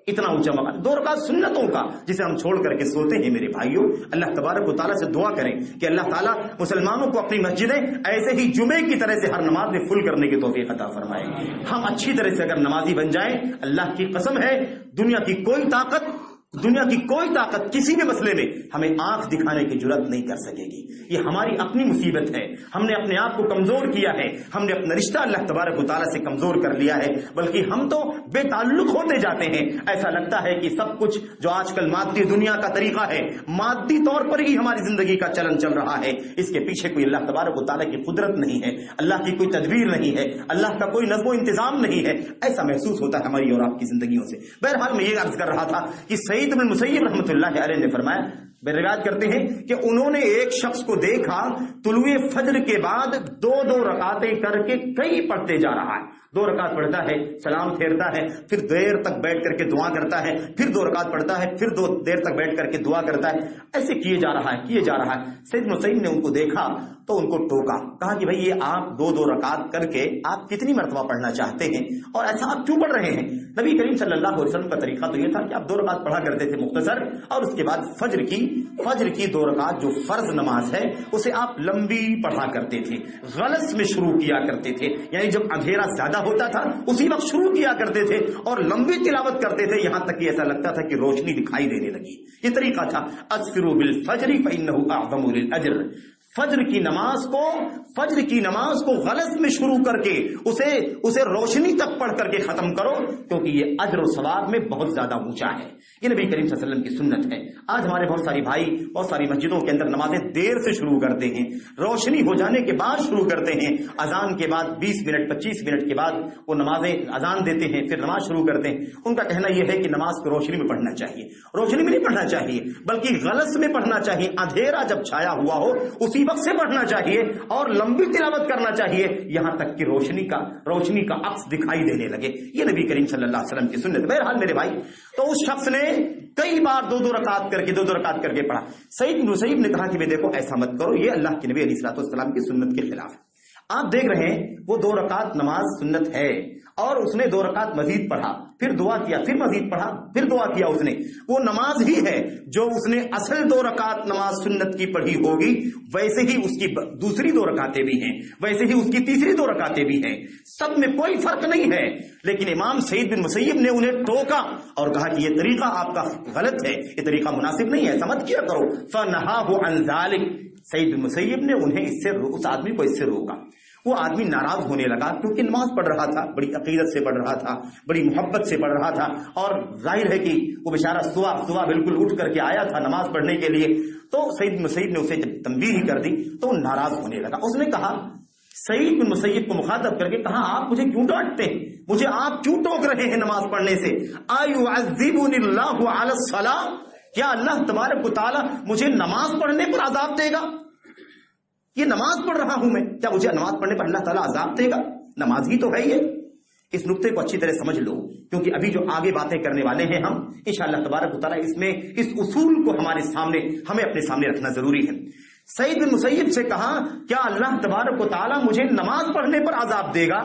اتنا اونچا مقام 2 رکعت سنتوں کا جسے ہم چھوڑ کر کے سوتے ہیں۔ میرے بھائیوں، اللہ تبارک و تعالیٰ سے دعا کریں کہ اللہ تعالیٰ مسلمانوں کو اپنی مسجدیں ایسے ہی جمعے کی طرح سے ہر نماز میں فل کرنے کی توفیق عطا فرمائے۔ ہم اچھی طرح سے اگر نمازی بن جائیں، اللہ کی قسم ہے دنیا کی کوئی طاقت کسی بھی مسئلے میں ہمیں آنکھ دکھانے کی جرات نہیں کر سکے گی۔ یہ ہماری اپنی مصیبت ہے، ہم نے اپنے آپ کو کمزور کیا ہے، ہم نے اپنا رشتہ اللہ تبارک و تعالیٰ سے کمزور کر لیا ہے، بلکہ ہم تو بے تعلق ہوتے جاتے ہیں۔ ایسا لگتا ہے کہ سب کچھ جو آج کل مادی دنیا کا طریقہ ہے، مادی طور پر ہی ہماری زندگی کا چلن چل رہا ہے، اس کے پیچھے کوئی اللہ تبارک و تعالیٰ کی قدرت نہیں ہے، اللہ کی کوئی تدبیر نہیں ہے، اللہ کا کوئی نظم و انتظام نہیں ہے، ایسا محسوس ہوتا ہے ہماری اور آپ کی زندگیوں سے۔ بہرحال میں یہ عرض کر رہا تھا کہ سعید بن مسیب رحمۃ اللہ علیہ نے فرمایا، روایت کرتے ہیں کہ انہوں نے ایک شخص کو دیکھا طلوع فجر کے بعد 2 رکعتیں کر کے کئی پڑھتے جا رہا ہے، 2 رکعت پڑھتا ہے، سلام پھیرتا ہے، پھر دیر تک بیٹھ کر کے دعا کرتا ہے، پھر 2 رکعت پڑھتا ہے، پھر دیر تک بیٹھ کر کے دعا کرتا ہے، ایسے کیے جا رہا ہے۔ سید مسیب نے ان کو دیکھا تو ان کو ٹوکا، کہا کہ بھائی یہ آپ 2 رکعت کر کے آپ کتنی مرتبہ پڑھنا چاہتے ہیں اور ایسا آپ کیوں پڑھ رہے ہیں؟ نبی کریم صلی اللہ علیہ وسلم کا طریقہ تو یہ تھا کہ آپ 2 رکعت پڑھا کرتے تھے مختصر، اور اس کے بعد فجر کی 2 رکعت جو فرض نماز ہے اسے آپ لمبی پڑھا کرتے تھے، غلط میں شروع کیا کرتے تھے، یعنی جب اندھیرا زیادہ ہوتا تھا اسی وقت شروع کیا کرتے تھے اور لمبی تلاوت کرتے تھے، یہاں تک کہ ایسا لگتا تھا کہ روشنی دکھائی دینے لگی۔ یہ طریقہ تھا اسفروا بالفجر فإنه أعظم للأجر، فجر کی نماز کو غلط میں شروع کر کے اسے روشنی تک پڑھ کر کے ختم کرو، کیونکہ یہ اجر و ثواب میں بہت زیادہ اونچا ہے۔ یہ نبی کریم صلی اللہ علیہ وسلم کی سنت ہے۔ آج ہمارے بہت ساری بھائی بہت ساری مسجدوں کے اندر نمازیں دیر سے شروع کرتے ہیں، روشنی ہو جانے کے بعد شروع کرتے ہیں، اذان کے بعد 20 منٹ 25 منٹ کے بعد وہ نمازیں اذان دیتے ہیں، پھر نماز شروع کرتے ہیں۔ ان کا کہنا یہ ہے کہ نماز کو روشنی میں پڑھنا چاہیے، روشنی میں نہیں پڑھنا چاہیے بلکہ غلط میں پڑھنا چاہیے، اندھیرا جب چھایا ہوا ہو اسی وقت سے پڑھنا چاہیے اور لمبی تلاوت کرنا چاہیے یہاں تک کہ روشنی کا عکس دکھائی دینے لگے۔ یہ نبی کریم صلی اللہ علیہ وسلم کی سنت۔ بہرحال میرے بھائی، تو اس شخص نے کئی بار 2 رکعت کر کے پڑھا۔ سعید بن مسیب نے کہا کہ میں دیکھو ایسا مت کرو، یہ اللہ کے نبی علیہ الصلوۃ والسلام کی سنت کے خلاف ہے۔ آپ دیکھ رہے ہیں وہ 2 رکعت نماز سنت ہے اور اس نے 2 رکعت مزید پڑھا، پھر دعا کیا، پھر مزید پڑھا، پھر دعا کیا اس نے. وہ نماز ہی ہے جو اس نے اصل 2 رکعت نماز سنت کی پڑھی ہوگی، ویسے ہی اس کی دوسری 2 رکعتیں بھی ہیں، ویسے ہی اس کی تیسری 2 رکعتیں بھی ہیں، سب میں کوئی فرق نہیں ہے. لیکن امام سعید بن مسیب نے انہیں ٹوکا اور کہا کہ یہ طریقہ آپ کا غلط ہے، یہ طریقہ مناسب نہیں ہے، ایسا مت کیا کرو. فنہاہ عن ذلک، سعید بن مسیب نے انہیں اس آدمی کو اس سے روکا. وہ آدمی ناراض ہونے لگا کیونکہ نماز پڑھ رہا تھا، بڑی عقیدت سے پڑھ رہا تھا، بڑی محبت سے پڑھ رہا تھا، اور ظاہر ہے کہ وہ بیچارہ صبح بالکل اٹھ کر کے آیا تھا نماز پڑھنے کے لیے. تو سعید بن مسیب نے اسے جب تنبیہ کر دی تو وہ ناراض ہونے لگا. اس نے کہا، سعید بن مسیب کو مخاطب کر کے کہا، آپ مجھے کیوں ڈانٹتے ہیں؟ مجھے آپ کیوں ٹوک رہے ہیں نماز پڑھنے سے؟ ایعذبنی اللہ علی الصلاۃ، کیا اللہ تبارک و تعالی مجھے نماز پڑھنے پر عذاب دے گا؟ یہ نماز پڑھ رہا ہوں میں، کیا مجھے نماز پڑھنے پر اللہ تعالیٰ عذاب دے گا؟ نماز ہی تو ہے یہ. اس نقطے کو اچھی طرح سمجھ لو، کیونکہ ابھی جو آگے باتیں کرنے والے ہیں ہم انشاءاللہ تبارک و تعالیٰ اس اصول کو ہمیں اپنے سامنے رکھنا ضروری ہے. سعید بن مسیب سے کہا، کیا اللہ تبارک و تعالیٰ مجھے نماز پڑھنے پر عذاب دے گا؟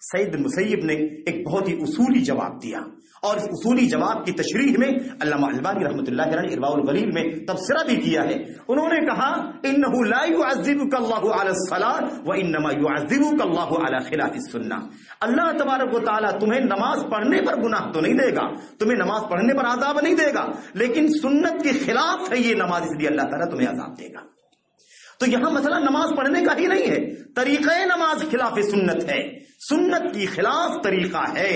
سعید بن مسیب نے ایک بہت ہی اصولی جواب دیا، اور اس اصولی جواب کی تشریح میں علامہ البانی رحمۃ اللہ علیہ نے ارواء الغلیل میں تبصرہ بھی کیا ہے. انہوں نے کہا، انہ لا يعذبك اللہ علی الصلاۃ وانما يعذبك اللہ علی خلاف السنہ. اللہ تبارک و تعالیٰ تمہیں نماز پڑھنے پر گناہ تو نہیں دے گا، تمہیں نماز پڑھنے پر عذاب نہیں دے گا، لیکن سنت کے خلاف ہے یہ نماز، اس لیے اللہ تعالیٰ تمہیں عذاب دے گا. تو یہاں مسئلہ نماز پڑھنے کا ہی نہیں ہے، طریقہ نماز خلاف سنت ہے، سنت کی خلاف طریقہ ہے.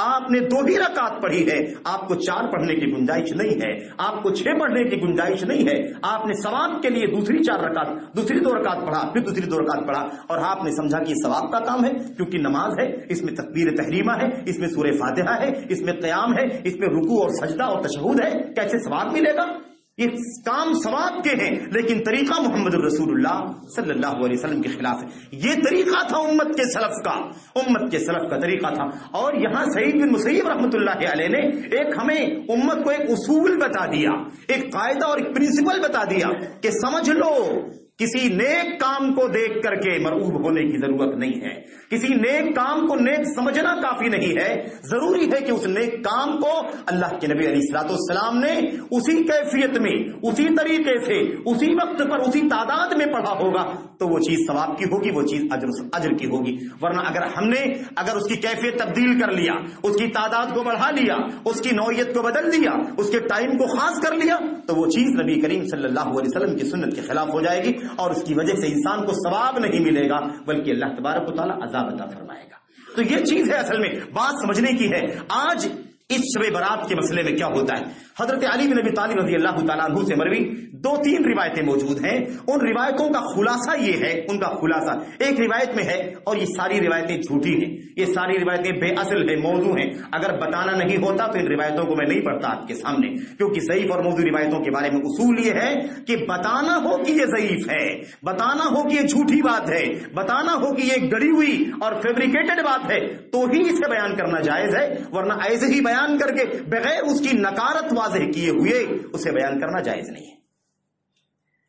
آپ نے 2 ہی رکعت پڑھی ہے، آپ کو 4 پڑھنے کی گنجائش نہیں ہے، آپ کو 6 پڑھنے کی گنجائش نہیں ہے. آپ نے ثواب کے لیے دوسری 2 رکعت پڑھا، پھر دوسری 2 رکعت پڑھا، اور آپ نے سمجھا کہ یہ ثواب کا کام ہے کیونکہ نماز ہے، اس میں تکبیر تحریمہ ہے، اس میں سورہ فاتحہ ہے، اس میں قیام ہے، اس میں رکوع اور سجدہ اور تشہد ہے، کیسے ثواب ملے گا؟ یہ کام ثواب کے ہیں، لیکن طریقہ محمد رسول اللہ صلی اللہ علیہ وسلم کے خلاف ہے. یہ طریقہ تھا امت کے سلف کا طریقہ تھا. اور یہاں سعید بن مسیب رحمۃ اللہ علیہ نے ہمیں امت کو ایک اصول بتا دیا، ایک قاعدہ اور ایک پرنسپل بتا دیا کہ سمجھ لو، کسی نیک کام کو دیکھ کر کے مرعوب ہونے کی ضرورت نہیں ہے، کسی نیک کام کو نیک سمجھنا کافی نہیں ہے، ضروری ہے کہ اس نیک کام کو اللہ کے نبی علیہ الصلوۃ والسلام نے اسی کیفیت میں، اسی طریقے سے، اسی وقت پر، اسی تعداد میں پڑھا ہوگا تو وہ چیز ثواب کی ہوگی، وہ چیز اجر کی ہوگی. ورنہ اگر اس کی کیفیت تبدیل کر لیا، اس کی تعداد کو بڑھا لیا، اس کی نوعیت کو بدل دیا، اس کے ٹائم کو خاص کر لیا، تو وہ چیز نبی کریم صلی اللہ علیہ وسلم کی سنت کے خلاف ہو جائے گی، اور اس کی وجہ سے انسان کو ثواب نہیں ملے گا بلکہ اللہ تبارک و تعالیٰ عذاب عطا فرمائے گا. تو یہ چیز ہے اصل میں بات سمجھنے کی ہے. آج اس شب برات کے مسئلے میں کیا ہوتا ہے؟ حضرت علی بن ابی طالب رضی اللہ تعالیٰ عنہ سے مروی 2-3 روایتیں موجود ہیں. ان روایتوں کا خلاصہ یہ ہے، ان کا خلاصہ ایک روایت میں ہے، اور یہ ساری روایتیں جھوٹی ہیں، یہ ساری روایتیں بے اصل ہیں، موضوع ہیں. اگر بتانا نہیں ہوتا تو ان روایتوں کو میں نہیں پڑھتا آپ کے سامنے، کیونکہ ضعیف اور موضوع روایتوں کے بارے میں اصول یہ ہے کہ بتانا ہو کہ یہ ضعیف ہے، بتانا ہو کہ یہ جھوٹی بات ہے، بتانا ہو کہ یہ گڑی ہوئی اور فیبریکیٹڈ بات ہے تو ہی اسے بیان کرنا جائز ہے، ورنہ ایسے ہی بیان کر کے بغیر اس کی نکارت واضح کیے ہوئے اسے بیان کرنا جائز نہیں ہے.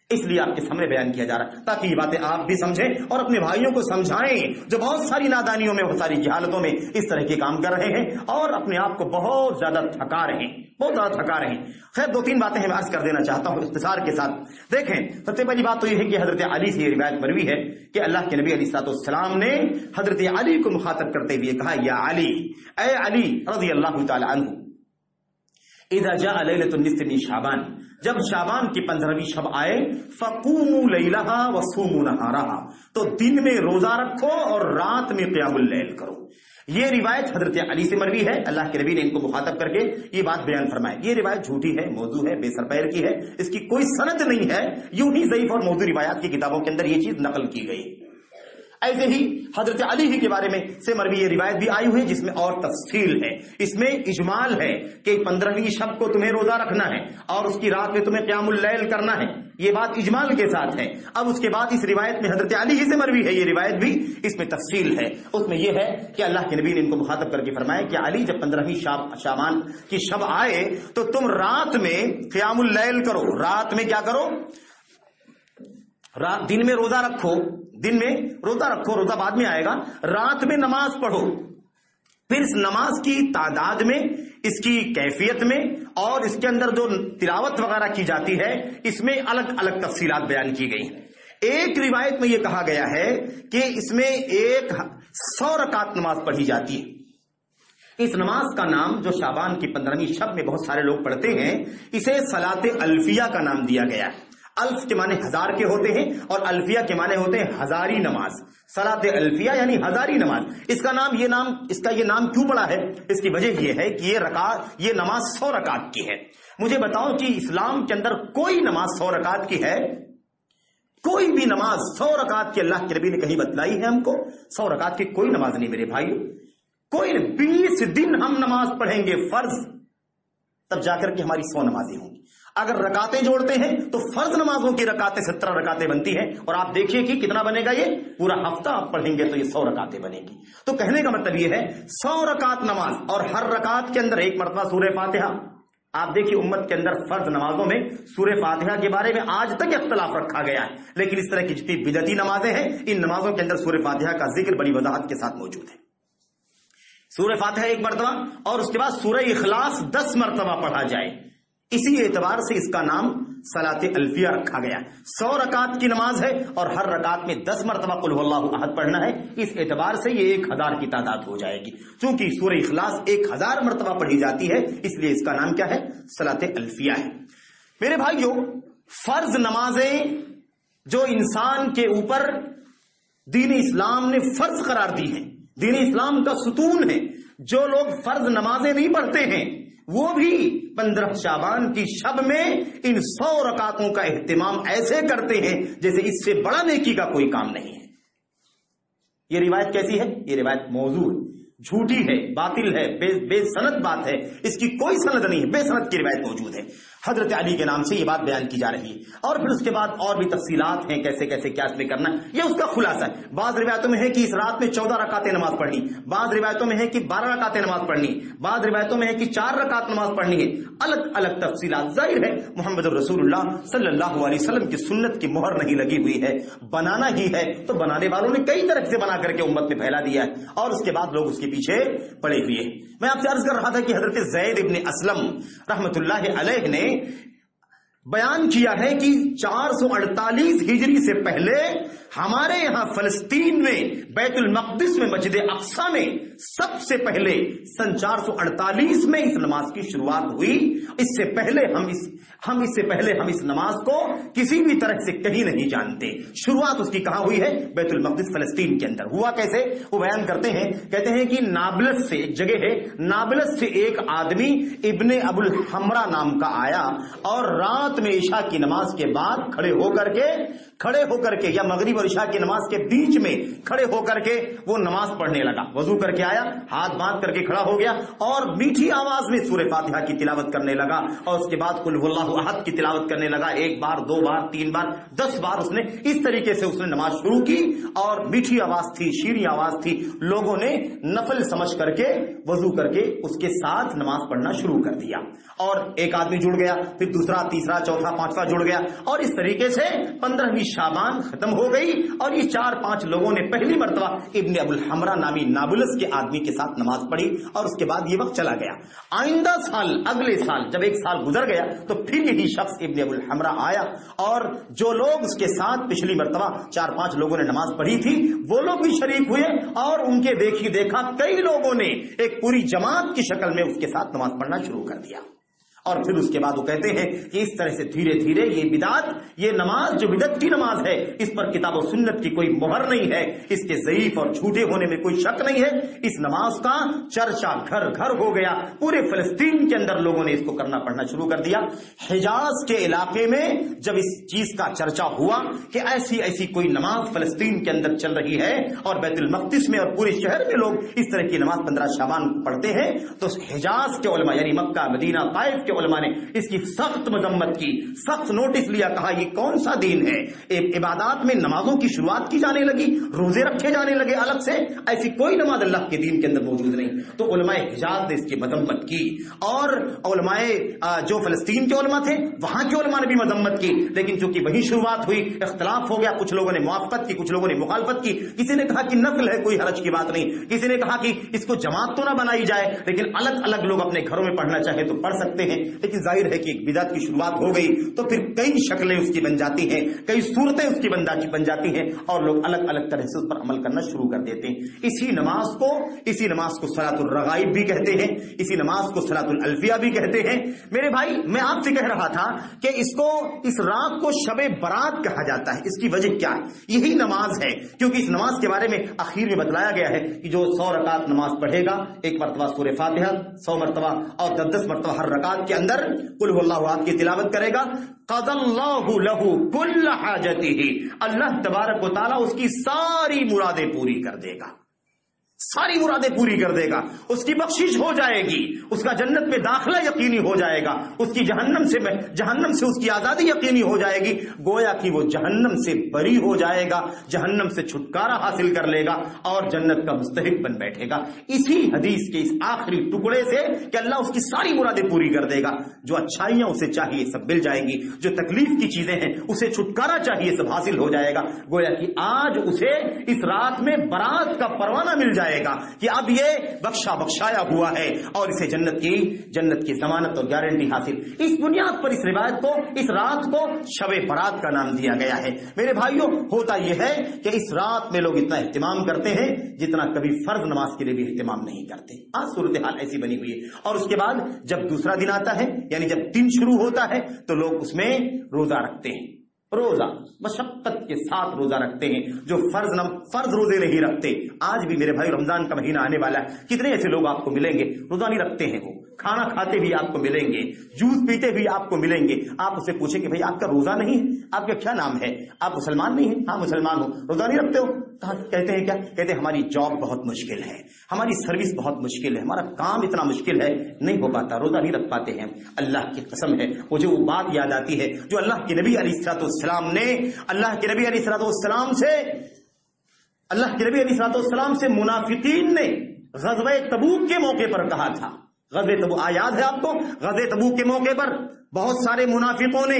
اس لیے آپ کے سامنے بیان کیا جا رہا ہے تاکہ یہ باتیں آپ بھی سمجھیں اور اپنے بھائیوں کو سمجھائیں جو بہت ساری نادانیوں میں، بہت ساری جہالتوں میں اس طرح کے کام کر رہے ہیں اور اپنے آپ کو بہت زیادہ تھکا رہے ہیں، بہت زیادہ تھکا رہے ہیں. خیر 2-3 باتیں میں عرض کر دینا چاہتا ہوں اختصار کے ساتھ. دیکھیں، سب سے پہلی بات تو یہ ہے کہ حضرت علی سے یہ روایت مروی ہے کہ اللہ کے نبی علیہ الصلوۃ والسلام نے حضرت علی کو مخاطب کرتے ہوئے کہا، یا علی، اے علی رضی اللہ تعالی عنہ، اذا جاء لیلۃ النصف من شعبان، جب شعبان کی 15ویں شب آئے، فقوموا لیلہا وصوموا نہارہا، تو دن میں روزہ رکھو اور رات میں قیام اللیل کرو. یہ روایت حضرت علی سے مروی ہے. اللہ کے نبی نے ان کو مخاطب کر کے یہ بات بیان فرمائی. یہ روایت جھوٹی ہے، موضوع ہے، بے سر پیر کی ہے، اس کی کوئی سند نہیں ہے، یوں ہی ضعیف اور موضوع روایات کی کتابوں کے اندر یہ چیز نقل کی گئی. ایسے ہی حضرت علی ہی کے بارے میں سے مروی یہ روایت بھی آئی ہوئی جس میں اور تفصیل ہے، اس میں اجمال ہے کہ 15ویں شب کو تمہیں روزہ رکھنا ہے اور اس کی رات میں تمہیں قیام اللیل کرنا ہے. یہ بات اجمال کے ساتھ ہے. اب اس کے بعد اس روایت میں حضرت علی ہی سے مروی ہے یہ روایت بھی، اس میں تفصیل ہے. اس میں یہ ہے کہ اللہ کے نبی نے ان کو مخاطب کر کے فرمایا کہ علی، جب 15ویں شعبان کی شب آئے تو تم رات میں قیام اللیل کرو. رات میں کیا کرو؟ دن میں روزہ رکھو، دن میں روزہ رکھو، روزہ بعد میں آئے گا. رات میں نماز پڑھو. پھر اس نماز کی تعداد میں، اس کی کیفیت میں اور اس کے اندر جو تلاوت وغیرہ کی جاتی ہے اس میں الگ الگ تفصیلات بیان کی گئی ہیں۔ ایک روایت میں یہ کہا گیا ہے کہ اس میں 100 رکعت نماز پڑھی جاتی ہے۔ اس نماز کا نام جو شعبان کی 15ویں شب میں بہت سارے لوگ پڑھتے ہیں، اسے صلاۃ الفیہ کا نام دیا گیا ہے۔ الف کے معنی ہزار کے ہوتے ہیں اور الفیہ کے معنی ہوتے ہیں ہزاری نماز۔ صلاۃ الفیہ یعنی ہزاری نماز۔ اس کا یہ نام کیوں پڑا ہے؟ اس کی وجہ یہ ہے کہ یہ نماز 100 رکعت کی ہے۔ مجھے بتاؤ کہ اسلام کے اندر کوئی نماز 100 رکعت کی ہے؟ کوئی بھی نماز 100 رکعت کی اللہ کے نبی نے کہیں بتلائی ہے ہم کو؟ 100 رکعت کی کوئی نماز نہیں میرے بھائیو۔ کوئی 20 دن ہم نماز پڑھیں گے فرض، تب جا کر کے ہماری 100 نمازیں ہوں گی۔ اگر رکعتیں جوڑتے ہیں تو فرض نمازوں کی رکعتیں 17 رکعتیں بنتی ہیں، اور آپ دیکھیے کہ کتنا بنے گا، یہ پورا ہفتہ آپ پڑھیں گے تو یہ 100 رکعتیں بنے گی۔ تو کہنے کا مطلب یہ ہے 100 رکعت نماز، اور ہر رکعت کے اندر ایک مرتبہ سورہ فاتحہ۔ آپ دیکھیے امت کے اندر فرض نمازوں میں سورہ فاتحہ کے بارے میں آج تک اختلاف رکھا گیا ہے، لیکن اس طرح کی جتنی بدعتی نمازیں ہیں ان نمازوں کے اندر سورہ فاتحہ کا ذکر بڑی وضاحت کے ساتھ موجود ہے۔ سورہ فاتحہ 1 مرتبہ اور اس کے بعد سورہ اخلاص 10 مرتبہ پڑھا جائے، اسی اعتبار سے اس کا نام صلاۃ الفیہ رکھا گیا۔ 100 رکعت کی نماز ہے اور ہر رکعت میں 10 مرتبہ قل هو اللہ احد پڑھنا ہے، اس اعتبار سے یہ 1000 کی تعداد ہو جائے گی۔ چونکہ سورہ اخلاص 1000 مرتبہ پڑھی جاتی ہے، اس لیے اس کا نام کیا ہے؟ صلاۃ الفیہ ہے۔ میرے بھائیوں، فرض نمازیں جو انسان کے اوپر دین اسلام نے فرض قرار دی ہیں، دین اسلام کا ستون ہے، جو لوگ فرض نمازیں نہیں پڑھتے ہیں وہ بھی 15 شعبان کی شب میں ان 100 رکعتوں کا اہتمام ایسے کرتے ہیں جیسے اس سے بڑا نیکی کا کوئی کام نہیں ہے۔ یہ روایت کیسی ہے؟ یہ روایت موضوع جھوٹی ہے، باطل ہے، بے سند بات ہے، اس کی کوئی سند نہیں ہے، بے سند کی روایت موجود ہے۔ حضرت علی کے نام سے یہ بات بیان کی جا رہی ہے، اور پھر اس کے بعد اور بھی تفصیلات ہیں کیسے کیسے کیا اس میں کرنا ہے، یہ اس کا خلاصہ ہے۔ بعض روایتوں میں ہے کہ اس رات میں 14 رکعتیں نماز پڑھنی، بعض روایتوں میں ہے کہ 12 رکعتیں نماز پڑھنی، بعض روایتوں میں ہے کہ 4 رکعت نماز پڑھنی ہے، الگ الگ تفصیلات۔ ظاہر ہے محمد رسول اللہ صلی اللہ علیہ وسلم کی سنت کی مہر نہیں لگی ہوئی ہے، بنانا ہی ہے تو بنانے والوں نے کئی طرح سے بنا کر کے امت میں پھیلا دیا ہے، اور اس کے بعد لوگ اس کے پیچھے پڑے ہوئے ہیں۔ میں آپ سے عرض کر رہا تھا کہ حضرت زید ابن اسلم رحمت اللہ علیہ نے بیان کیا ہے کہ 448 ہجری سے پہلے ہمارے یہاں فلسطین میں بیت المقدس میں مسجد اقصی میں سب سے پہلے سن 448 میں اس نماز کی شروعات ہوئی۔ اس سے پہلے ہم اس نماز کو کسی بھی طرح سے کہیں نہیں جانتے۔ شروعات اس کی کہاں ہوئی ہے؟ بیت المقدس فلسطین کے اندر۔ ہوا کیسے؟ وہ بیان کرتے ہیں، کہتے ہیں کہ نابلس سے ایک جگہ ہے، نابلس سے ایک آدمی ابن ابو الحمرا نام کا آیا اور رات میں عشاء کی نماز کے بعد کھڑے ہو کر کے یا مغرب اور عشاء کی نماز کے بیچ میں کھڑے ہو کر کے وہ نماز پڑھنے لگا۔ وضو کر کے آیا، ہاتھ باندھ کر کے کھڑا ہو گیا اور میٹھی آواز میں سورہ فاتحہ کی تلاوت کرنے لگا، اور اس کے بعد قل هو اللہ احد کی تلاوت کرنے لگا، 1 بار 2 بار 3 بار 10 بار اس نے اس طریقے سے نماز شروع کی، اور میٹھی آواز تھی، شیریں آواز تھی۔ لوگوں نے نفل سمجھ کر کے وضو کر کے اس کے ساتھ نماز پڑھنا شروع کر دیا، اور ایک آدمی جڑ گیا، پھر دوسرا، تیسرا، چوتھا، 5واں جڑ گیا، اور اس طریقے سے 15ویں شعبان ختم ہو گئی، اور یہ 4-5 لوگوں نے پہلی مرتبہ ابن ابو الحمرا نامی نابلس کے آدمی کے ساتھ نماز پڑھی، اور اس کے بعد یہ وقت چلا گیا۔ آئندہ سال، اگلے سال جب 1 سال گزر گیا تو پھر یہی شخص ابن ابو الحمرا آیا، اور جو لوگ اس کے ساتھ پچھلی مرتبہ 4-5 لوگوں نے نماز پڑھی تھی وہ لوگ بھی شریک ہوئے، اور ان کے دیکھا کئی لوگوں نے ایک پوری جماعت کی شکل میں اس کے ساتھ نماز پڑھنا شروع کر دیا۔ اور پھر اس کے بعد وہ کہتے ہیں کہ اس طرح سے دھیرے دھیرے یہ بدعت، یہ نماز جو بدعت کی نماز ہے، اس پر کتاب و سنت کی کوئی مہر نہیں ہے، اس کے ضعیف اور جھوٹے ہونے میں کوئی شک نہیں ہے۔ اس نماز کا چرچا گھر گھر ہو گیا، پورے فلسطین کے اندر لوگوں نے اس کو کرنا پڑھنا شروع کر دیا۔ حجاز کے علاقے میں جب اس چیز کا چرچا ہوا کہ ایسی کوئی نماز فلسطین کے اندر چل رہی ہے، اور بیت المقدس میں اور پورے شہر میں لوگ اس طرح کی نماز 15 شعبان پڑھتے ہیں، تو حجاز کے علماء یعنی مکہ، مدینہ، طائف کے علماء نے اس کی سخت مذمت کی، سخت نوٹس لیا، کہا یہ کون سا دین ہے؟ عبادات میں نمازوں کی شروعات کی جانے لگی، روزے رکھے جانے لگے الگ سے، ایسی کوئی نماز اللہ کے دین کے اندر موجود نہیں۔ تو علماء حجاز نے اس کی مذمت کی، اور علماء جو فلسطین کے علماء تھے وہاں کے علماء نے بھی مذمت کی، لیکن چونکہ وہی شروعات ہوئی، اختلاف ہو گیا، کچھ لوگوں نے موافقت کی، کچھ لوگوں نے مخالفت کی، کسی نے کہا کہ نفل ہے کوئی حرج کی بات نہیں، کسی نے کہا کہ اس کو جماعت تو نہ بنائی جائے، لیکن الگ الگ لوگ اپنے گھروں میں پڑھنا چاہے تو پڑھ سکتے ہیں۔ لیکن ظاہر ہے کہ ایک بدعت کی شروعات ہو گئی تو پھر کئی شکلیں اس کی بن جاتی ہیں، کئی صورتیں اس کی بن جاتی ہیں، اور لوگ الگ الگ طرح سے اس پر عمل کرنا شروع کر دیتے ہیں۔ اسی نماز کو صلاۃ الرغائب بھی کہتے ہیں، اسی نماز کو صلاۃ الالفیہ بھی کہتے ہیں۔ میرے بھائی میں آپ سے کہہ رہا تھا کہ اس رات کو شب برات کہا جاتا ہے، اس کی وجہ کیا ہے؟ یہی نماز ہے، کیونکہ اس نماز کے بارے میں اخیر میں بتلایا گیا ہے کہ جو 100 رکعت نماز پڑھے گا، ایک مرتبہ سورہ فاتحہ 100 مرتبہ اور 10 مرتبہ ہر رکعت کے اندر قل هو اللہ احد کی تلاوت کرے گا، قضى اللہ لہ کل حاجتہ، اللہ تبارک و تعالیٰ اس کی ساری مرادیں پوری کر دے گا، ساری مرادیں پوری کر دے گا، اس کی بخشش ہو جائے گی، اس کا جنت میں داخلہ یقینی ہو جائے گا، اس کی جہنم سے اس کی آزادی یقینی ہو جائے گی، گویا کہ وہ جہنم سے بری ہو جائے گا، جہنم سے چھٹکارا حاصل کر لے گا اور جنت کا مستحق بن بیٹھے گا۔ اسی حدیث کے اس آخری ٹکڑے سے کہ اللہ اس کی ساری مرادیں پوری کر دے گا، جو اچھائیاں اسے چاہیے سب مل جائیں گی، جو تکلیف کی چیزیں ہیں اسے چھٹکارا چاہیے سب حاصل ہو جائے گا، گویا کہ آج اسے اس رات میں برات کا پروانہ مل جائے گا کہ اب یہ بخشایا ہوا ہے اور اسے جنت کی ضمانت اور گارنٹی حاصل۔ اس بنیاد پر اس روایت کو، اس رات کو شب برات کا نام دیا گیا ہے۔ میرے بھائیوں، ہوتا یہ ہے کہ اس رات میں لوگ اتنا اہتمام کرتے ہیں جتنا کبھی فرض نماز کے لیے بھی اہتمام نہیں کرتے۔ آج صورتحال ایسی بنی ہوئی ہے، اور اس کے بعد جب دوسرا دن آتا ہے، یعنی جب دن شروع ہوتا ہے، تو لوگ اس میں روزہ رکھتے ہیں، روزہ مشقت کے ساتھ روزہ رکھتے ہیں، جو فرض روزے نہیں رکھتے۔ آج بھی میرے بھائی رمضان کا مہینہ آنے والا ہے، کتنے ایسے لوگ آپ کو ملیں گے روزہ نہیں رکھتے ہیں، وہ کھانا کھاتے بھی آپ کو ملیں گے، جوس پیتے بھی آپ کو ملیں گے۔ آپ اسے پوچھیں کہ بھائی آپ کا روزہ نہیں ہے، آپ کا کیا نام ہے، آپ مسلمان نہیں ہیں؟ ہاں مسلمان ہوں۔ روزہ نہیں رکھتے ہو؟ کہتے ہیں کیا؟ کہتے ہیں ہماری جاب بہت مشکل ہے، ہماری سروس بہت مشکل ہے، ہمارا کام اتنا مشکل ہے، نہیں ہو پاتا، روزہ نہیں رکھ پاتے ہیں۔ اللہ کی قسم ہے، مجھے وہ بات یاد آتی ہے جو اللہ کے نبی علیہ السلام نے منافقین نے غزوہ تبوک کے موقع پر کہا تھا۔ غزوہ تبوک یاد ہے آپ کو؟ غزوہ تبوک کے موقع پر بہت سارے منافقوں نے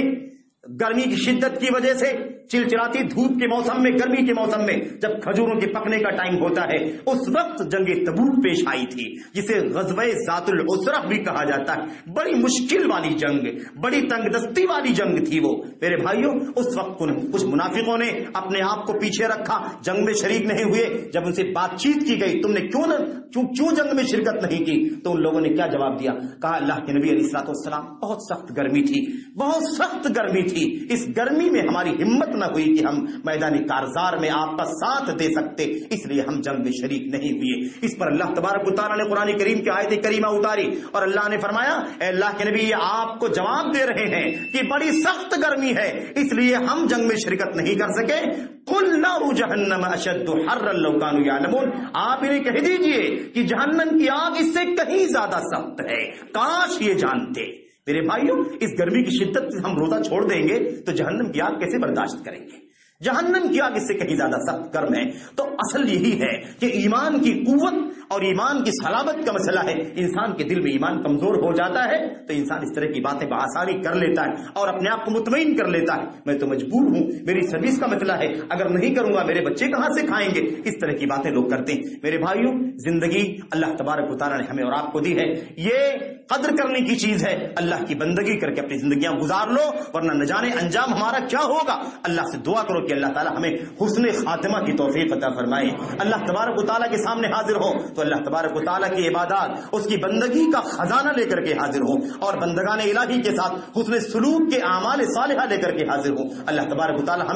گرمی کی شدت کی وجہ سے، چلچلاتی دھوپ کے موسم میں، گرمی کے موسم میں جب کھجوروں کے پکنے کا ٹائم ہوتا ہے، اس وقت جنگ تبوک پیش آئی تھی، جسے غزوہ ذات العسرہ بھی کہا جاتا ہے۔ بڑی مشکل والی جنگ، بڑی تنگ دستی والی جنگ تھی وہ۔ میرے بھائیوں، اس وقت کچھ منافقوں نے اپنے آپ کو پیچھے رکھا، جنگ میں شریک نہیں ہوئے۔ جب ان سے بات چیت کی گئی تم نے کیوں جنگ میں شرکت نہیں کی، تو ان لوگوں نے کیا جواب دیا؟ کہا اللہ کے نبی علیہ السلام بہت سخت گرمی تھی، بہت سخت گرمی تھی، اس گرمی میں ہماری ہمت نہ ہوئی کہ ہم میدان کارزار میں آپ کا ساتھ دے سکتے، اس لیے ہم جنگ میں شریک نہیں ہوئے۔ اس پر اللہ تبارک و تعالیٰ نے قرآن کریم کی آیت کریمہ اتاری اور اللہ نے فرمایا اے اللہ کے نبی، یہ آپ کو جواب دے رہے ہیں کہ بڑی سخت گرمی ہے، اس لیے ہم جنگ میں شرکت نہیں کر سکے۔ قل نار جہنم اشد حرا لو کانوا یعلمون، آپ انہیں کہہ دیجئے کہ جہنم کی آگ اس سے کہیں زیادہ سخت ہے، کاش یہ جانتے۔ میرے بھائیوں، اس گرمی کی شدت سے ہم روزہ چھوڑ دیں گے تو جہنم کی آگ کیسے برداشت کریں گے؟ جہنم کی آگ اس سے کہیں زیادہ سخت گرم ہے۔ تو اصل یہی ہے کہ ایمان کی قوت اور ایمان کی صلابت کا مسئلہ ہے۔ انسان کے دل میں ایمان کمزور ہو جاتا ہے تو انسان اس طرح کی باتیں بآسانی کر لیتا ہے اور اپنے آپ کو مطمئن کر لیتا ہے، میں تو مجبور ہوں، میری سروس کا مسئلہ ہے، اگر نہیں کروں گا میرے بچے کہاں سے کھائیں گے، اس طرح کی باتیں لوگ کرتے ہیں۔ میرے بھائیوں، زندگی اللہ تبارک و تعالیٰ نے ہمیں اور آپ کو دی ہے، یہ قدر کرنے کی چیز ہے۔ اللہ کی بندگی کر کے اپنی زندگیاں گزار لو، ورنہ نہ جانے انجام ہمارا کیا ہوگا۔ اللہ سے دعا کرو کہ اللہ تعالیٰ ہمیں حسن خاتمہ کی توفیق عطا فرمائے۔ اللہ تبارک و تعالیٰ کے سامنے حاضر ہو تو اللہ تبارک و تعالیٰ کی عبادات، اس کی بندگی کا خزانہ لے کر کے حاضر ہو، اور بندگان الہی کے ساتھ حسن سلوک کے اعمال صالحہ لے کر کے حاضر ہو۔ اللہ تبارک و تعالیٰ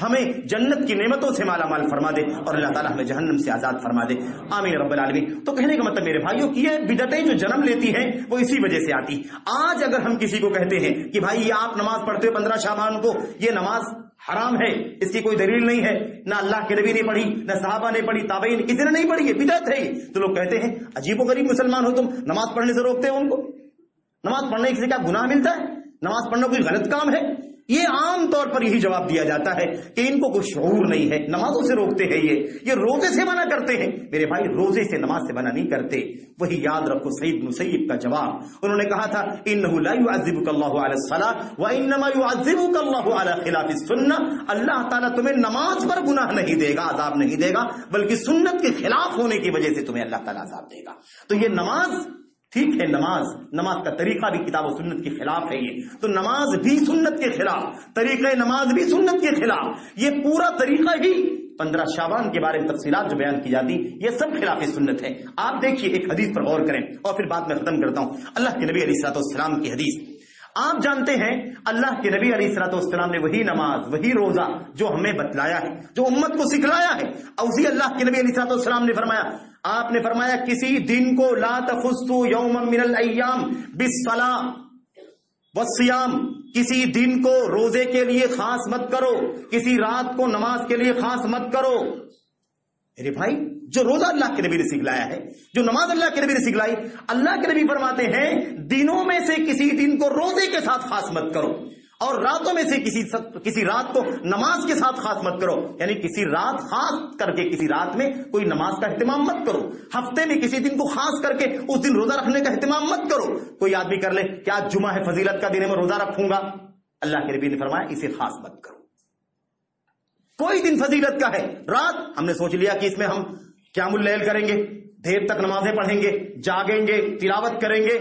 ہمیں جنت کی نعمتوں سے مالا مال فرما دے اور اللہ تعالیٰ ہمیں جہنم سے آزاد فرما دے، آمین رب العالمین۔ تو کہنے کا مطلب میرے بھائیوں کی یہ بدعتیں جو جنم لیتی ہیں وہ اسی وجہ سے آتی۔ آج اگر ہم کسی کو کہتے ہیں کہ بھائی یہ آپ نماز پڑھتے ہو 15 شعبان کو، یہ نماز حرام ہے، اس کی کوئی دلیل نہیں ہے، نہ اللہ کے نبی نے پڑھی، نہ صحابہ نے پڑھی، تابعین کسی نے نہیں پڑھی، یہ بدعت ہے، تو لوگ کہتے ہیں عجیب و غریب مسلمان ہو تم، نماز پڑھنے سے روکتے ہو ان کو۔ نماز پڑھنے سے کیا گناہ ملتا ہے؟ نماز پڑھنا کوئی غلط کام ہے؟ یہ عام طور پر یہی جواب دیا جاتا ہے کہ ان کو کوئی شعور نہیں ہے، نمازوں سے روکتے ہیں، یہ روزے سے منع کرتے ہیں۔ میرے بھائی روزے سے نماز سے منع نہیں کرتے، وہی یاد رکھو سعید بن مسیب کا جواب، انہوں نے کہا تھا انہ لا يعذبک اللہ علی الصلاۃ وانما يعذبک اللہ علی خلاف السنہ، اللہ تعالیٰ تمہیں نماز پر گناہ نہیں دے گا، عذاب نہیں دے گا، بلکہ سنت کے خلاف ہونے کی وجہ سے تمہیں اللہ تعالیٰ عذاب دے گا۔ تو یہ نماز ٹھیک ہے، نماز کا طریقہ بھی کتاب و سنت کے خلاف ہے، یہ تو نماز بھی سنت کے خلاف، طریقہ نماز بھی سنت کے خلاف، یہ پورا طریقہ ہی 15 شعبان کے بارے میں تفصیلات جو بیان کی جاتی یہ سب خلاف سنت ہے۔ آپ دیکھیے ایک حدیث پر غور کریں اور پھر بات میں ختم کرتا ہوں۔ اللہ کے نبی علیہ الصلوۃ والسلام کی حدیث، آپ جانتے ہیں اللہ کے نبی علیہ الصلوۃ والسلام نے وہی نماز وہی روزہ جو ہمیں بتلایا ہے، جو امت کو سکھلایا ہے، اور اسی اللہ کے نبی علیہ الصلوۃ والسلام نے فرمایا، آپ نے فرمایا کسی دن کو لا تخصوا یوما من الایام بالصلاۃ والصیام، کسی دن کو روزے کے لیے خاص مت کرو، کسی رات کو نماز کے لیے خاص مت کرو۔ میرے بھائی جو روزہ اللہ کے نبی نے سکھلایا ہے، جو نماز اللہ کے نبی نے سکھلائی، اللہ کے نبی فرماتے ہیں دنوں میں سے کسی دن کو روزے کے ساتھ خاص مت کرو، اور راتوں میں سے کسی رات کو نماز کے ساتھ خاص مت کرو، یعنی کسی رات خاص کر کے کسی رات میں کوئی نماز کا اہتمام مت کرو، ہفتے میں کسی دن کو خاص کر کے اس دن روزہ رکھنے کا اہتمام مت کرو۔ کوئی آدمی کر لے کہ آج جمعہ ہے فضیلت کا دن ہے میں روزہ رکھوں گا، اللہ کے نبی نے فرمایا اسے خاص مت کرو۔ کوئی دن فضیلت کا ہے، رات ہم نے سوچ لیا کہ اس میں ہم قیام اللیل کریں گے، دیر تک نمازیں پڑھیں گے، جاگیں گے، تلاوت کریں گے،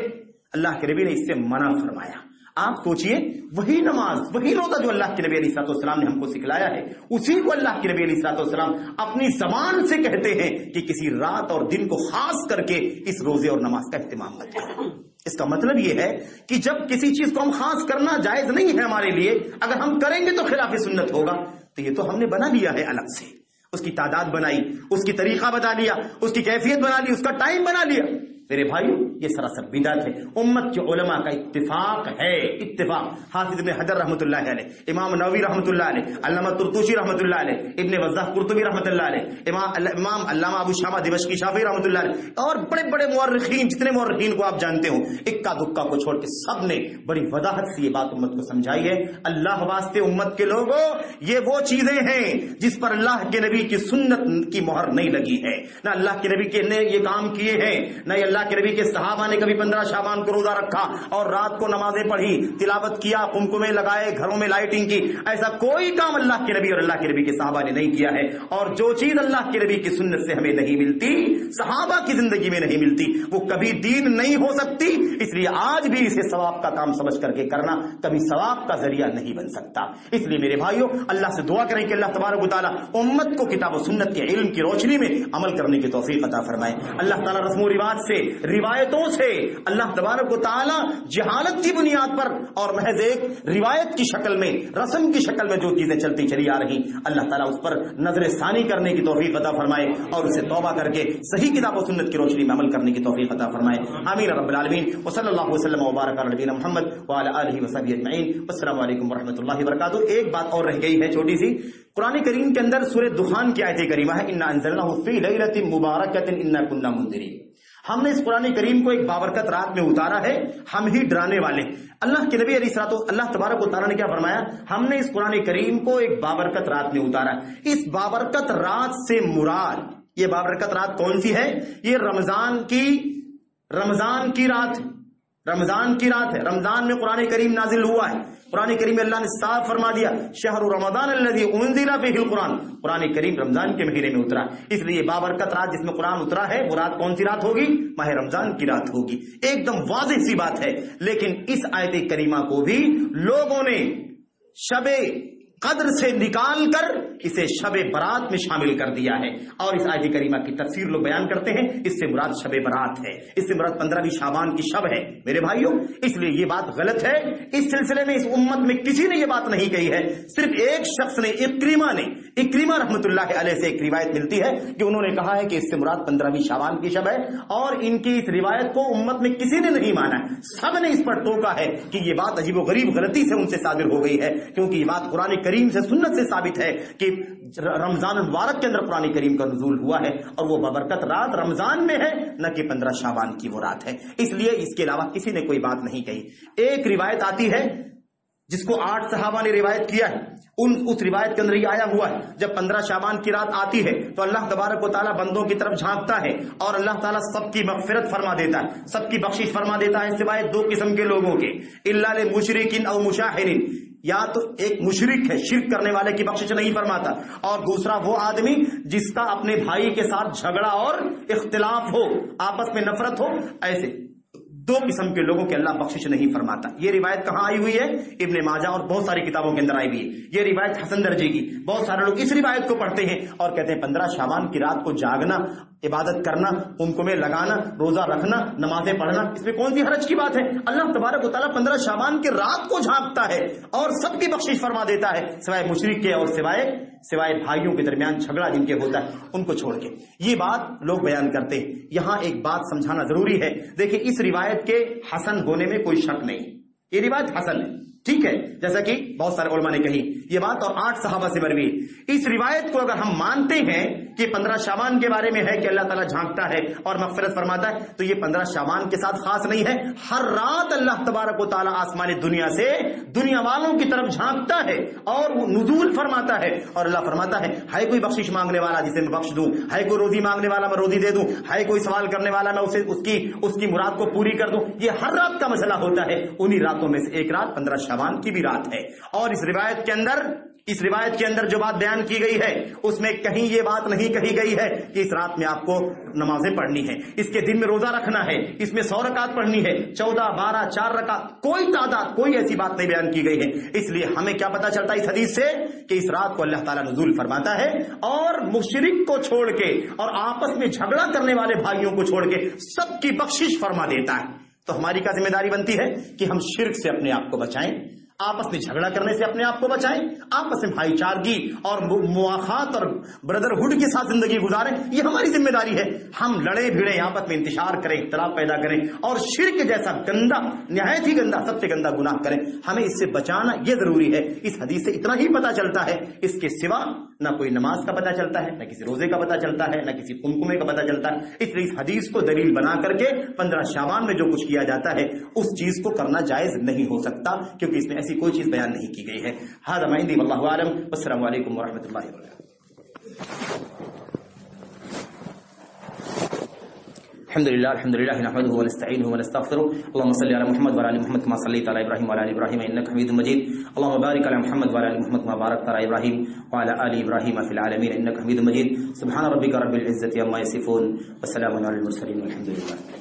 اللہ کے نبی نے اس سے منع فرمایا۔ آپ سوچئے وہی نماز وہی روزہ جو اللہ کے نبی علیہ الصلوۃ والسلام نے ہم کو سکھلایا ہے، اسی کو اللہ کے نبی علیہ الصلوۃ والسلام اپنی زبان سے کہتے ہیں کہ کسی رات اور دن کو خاص کر کے اس روزے اور نماز کا اہتمام مت کرو۔ اس کا مطلب یہ ہے کہ جب کسی چیز کو ہم خاص کرنا جائز نہیں ہے ہمارے لیے، اگر ہم کریں گے تو خلاف سنت ہوگا، تو یہ تو ہم نے بنا لیا ہے الگ سے، اس کی تعداد بنائی، اس کی طریقہ بتا لیا، اس کی کیفیت بنا لی، اس کا ٹائم بنا لیا۔ میرے بھائیو یہ سراسر بدعت ہے۔ امت کے علماء کا اتفاق ہے، اتفاق، حافظ ابن حجر رحمۃ اللہ علیہ، امام نووی رحمۃ اللہ علیہ، علامہ طرطوسی رحمۃ اللہ علیہ، ابن وضاح قرطبی رحمۃ اللہ علیہ، امام علامہ ابو شامہ دمشقی شافعی رحمۃ اللہ علیہ، اور بڑے بڑے مورخین، جتنے مورخین کو آپ جانتے ہو، اکا دکا کو چھوڑ کے سب نے بڑی وضاحت سے یہ بات امت کو سمجھائی ہے۔ اللہ واسطے امت کے لوگوں، یہ وہ چیزیں ہیں جس پر اللہ کے نبی کی سنت کی مہر نہیں لگی ہے، نہ اللہ کے نبی کے نے یہ کام کیے ہیں، نہ اللہ کے نبی کے صحابہ نے کبھی 15 شعبان کو روزہ رکھا اور رات کو نمازیں پڑھی، تلاوت کیا، قمقمے لگائے، گھروں میں لائٹنگ کی، ایسا کوئی کام اللہ کے نبی اور اللہ کے نبی کے صحابہ نے نہیں کیا ہے۔ اور جو چیز اللہ کے نبی کی سنت سے ہمیں نہیں ملتی، صحابہ کی زندگی میں نہیں ملتی، وہ کبھی دین نہیں ہو سکتی۔ اس لیے آج بھی اسے ثواب کا کام سمجھ کر کے کرنا کبھی ثواب کا ذریعہ نہیں بن سکتا۔ اس لیے میرے بھائیوں اللہ سے دعا کریں کہ اللہ تبارک و تعالیٰ امت کو کتاب و سنت کے علم کی روشنی میں عمل کرنے کی توفیق عطا فرمائے۔ اللہ تعالیٰ رسم و رواج سے، روایتوں سے، اللہ تبارک و تعالی جہالت کی بنیاد پر اور محض ایک روایت کی شکل میں، رسم کی شکل میں جو چیزیں چلتی چلی آ رہی، اللہ تعالیٰ اس پر نظر ثانی کرنے کی توفیق عطا فرمائے اور اسے توبہ کر کے صحیح کتاب و سنت کی روشنی میں عمل کرنے کی توفیق عطا فرمائے۔ آمین رب العالمین، وصلی اللہ وسلم وبارک علی نبینا محمد وعلی آلہ وصحبہ اجمعین۔ السلام علیکم ورحمۃ اللہ وبرکاتہ۔ ایک بات اور رہ گئی ہے چھوٹی سی، قرآن کریم کے اندر سورہ دخان کی آیت کریمہ ہے، انا انزلناہ فی لیلۃ مبارکۃ انا کنا منذرین۔ ہم نے اس قرآن کریم کو ایک بابرکت رات میں اتارا ہے، ہم ہی ڈرانے والے۔ اللہ کے نبی علیہ الصلوۃ والسلام، اللہ تبارک و تعالیٰ نے کیا فرمایا؟ ہم نے اس قرآن کریم کو ایک بابرکت رات میں اتارا۔ اس بابرکت رات سے مراد، یہ بابرکت رات کون سی ہے؟ یہ رمضان کی رات ہے، رمضان کی رات ہے۔ رمضان میں قرآن کریم نازل ہوا ہے۔ قرآن کریم میں اللہ نے صاف فرما دیا، شہر رمضان الذی انزل فیہ القرآن، قرآن کریم رمضان کے مہینے میں اترا۔ اس لیے بابرکت رات جس میں قرآن اترا ہے، وہ رات کون سی رات ہوگی؟ ماہ رمضان کی رات ہوگی۔ ایک دم واضح سی بات ہے۔ لیکن اس آیت کریمہ کو بھی لوگوں نے شب قدر سے نکال کر اسے شب برات میں شامل کر دیا ہے، اور اس آیت کریمہ کی تفسیر لوگ بیان کرتے ہیں اس سے مراد شب برات ہے، اس سے مراد 15ویں شعبان کی شب ہے۔ میرے بھائیوں اس لیے یہ بات غلط ہے۔ اس سلسلے میں اس امت میں کسی نے یہ بات نہیں کہی ہے، صرف ایک شخص نے، اکریمہ رحمۃ اللہ علیہ سے ایک روایت ملتی ہے کہ انہوں نے کہا ہے کہ اس سے مراد 15ویں شعبان کی شب ہے، اور ان کی اس روایت کو امت میں کسی نے نہیں مانا ہے۔ سب نے اس پر ٹوکا ہے کہ یہ بات عجیب و غریب غلطی سے ان سے صادر ہو گئی ہے، کیونکہ یہ بات قرآن کریم سے، سنت سے ثابت ہے کہ شریف رمضان المبارک کے اندر قرآن کریم کا نزول ہوا ہے، اور وہ بابرکت رات رمضان میں ہے، نہ کہ 15 شعبان کی وہ رات ہے. اس لیے اس کے علاوہ کسی نے کوئی بات نہیں کہی. ایک روایت آتی ہے جس کو 8 صحابہ نے روایت کیا ہے، اس روایت کے اندر یہ آیا ہوا ہے جب 15 شعبان کی رات آتی ہے تو اللہ تبارک و تعالیٰ بندوں کی طرف جھانکتا ہے اور اللہ تعالیٰ سب کی مغفرت فرما دیتا ہے، سب کی بخشش فرما دیتا ہے، سوائے 2 قسم کے لوگوں کے، الا لمشرکین او مشاہرین. یا تو ایک مشرک ہے، شرک کرنے والے کی بخشش نہیں فرماتا، اور دوسرا وہ آدمی جس کا اپنے بھائی کے ساتھ جھگڑا اور اختلاف ہو، آپس میں نفرت ہو، ایسے 2 قسم کے لوگوں کے اللہ بخشش نہیں فرماتا. یہ روایت کہاں آئی ہوئی ہے؟ ابن ماجہ اور بہت ساری کتابوں کے اندر آئی ہوئی ہے. یہ روایت حسن درجے کی. بہت سارے لوگ اس روایت کو پڑھتے ہیں اور کہتے ہیں 15 شعبان کی رات کو جاگنا، عبادت کرنا، قمقمے لگانا، روزہ رکھنا، نمازیں پڑھنا، اس میں کون سی حرج کی بات ہے؟ اللہ تبارک و تعالیٰ 15 شعبان کی رات کو جھانکتا ہے اور سب کی بخشش فرما دیتا ہے، سوائے مشرک کے اور سوائے بھائیوں کے درمیان جھگڑا جن کے ہوتا ہے ان کو چھوڑ کے. یہ بات لوگ بیان کرتے ہیں. یہاں ایک بات سمجھانا ضروری ہے. دیکھیں، اس روایت کے حسن ہونے میں کوئی شک نہیں، یہ روایت حسن ہے، ٹھیک ہے، جیسا کہ بہت سارے علماء نے کہی یہ بات، اور 8 صحابہ سے مروی. اس روایت کو اگر ہم مانتے ہیں کہ 15 شعبان کے بارے میں ہے کہ اللہ تعالیٰ جھانکتا ہے اور مغفرت فرماتا ہے، تو یہ 15 شعبان کے ساتھ خاص نہیں ہے. ہر رات اللہ تبارک و تعالیٰ آسمان دنیا سے دنیا والوں کی طرف جھانکتا ہے اور وہ نزول فرماتا ہے، اور اللہ فرماتا ہے کوئی بخشش مانگنے والا جسے میں بخش دوں، ہے کوئی روزی مانگنے والا میں روزی دے دوں، ہے کوئی سوال کرنے والا میں اس کی مراد کو پوری کر دوں. یہ ہر رات کا مسئلہ ہوتا ہے. انہی راتوں میں سے ایک رات 15 شعبان کی بھی رات ہے. اور اس روایت کے اندر جو بات بیان کی گئی ہے اس میں کہیں یہ بات نہیں کہی گئی ہے کہ اس رات میں آپ کو نمازیں پڑھنی ہے، اس کے دن میں روزہ رکھنا ہے، اس میں 100 رکعت پڑھنی ہے، 14 12 4 رکعت، کوئی تعداد، کوئی ایسی بات نہیں بیان کی گئی ہے. اس لیے ہمیں کیا پتا چلتا ہے اس حدیث سے کہ اس رات کو اللہ تعالیٰ نزول فرماتا ہے اور مشرک کو چھوڑ کے اور آپس میں جھگڑا کرنے والے بھائیوں کو چھوڑ کے سب کی بخشش فرما دیتا ہے. تو ہماری کیا ذمہ داری بنتی ہے کہ ہم شرک سے اپنے آپ کو بچائیں، آپس میں جھگڑا کرنے سے اپنے آپ کو بچائیں، آپس میں بھائی چارگی اور مواخات اور بردرہڈ کے ساتھ زندگی گزاریں. یہ ہماری ذمہ داری ہے. ہم لڑے بھیڑے آپس میں انتشار کریں، اختلاف پیدا کریں اور شرک جیسا گندا، نہایت ہی گندا، سب سے گندا گناہ کریں. ہمیں اس سے بچانا یہ ضروری ہے. اس حدیث سے اتنا ہی پتہ چلتا ہے، اس کے سوا نہ کوئی نماز کا پتہ چلتا ہے، نہ کسی روزے کا پتہ چلتا ہے، نہ کسی قمقمے کا پتہ چلتا ہے. اس لیے اس حدیث کو دلیل بنا کر کے 15 شعبان میں جو کچھ کیا جاتا ہے اس چیز کو کرنا جائز نہیں ہو سکتا، کیونکہ اس میں ایسی کوئی چیز بیان نہیں کی گئی ہے. ھذا ما عندی واللہ اعلم. السلام علیکم ورحمۃ اللہ وبرکاتہ. الحمد لله نحمده ونستعينه ونستغفره. اللهم صل على محمد وعلى ال محمد كما صليت على ابراهيم وعلى ال ابراهيم انك حميد مجيد. اللهم بارك على محمد وعلى ال محمد كما باركت على ابراهيم وعلى ال ابراهيم في العالمين انك حميد مجيد. سبحان ربك رب العزة عما يصفون وسلام على المرسلين والحمد لله.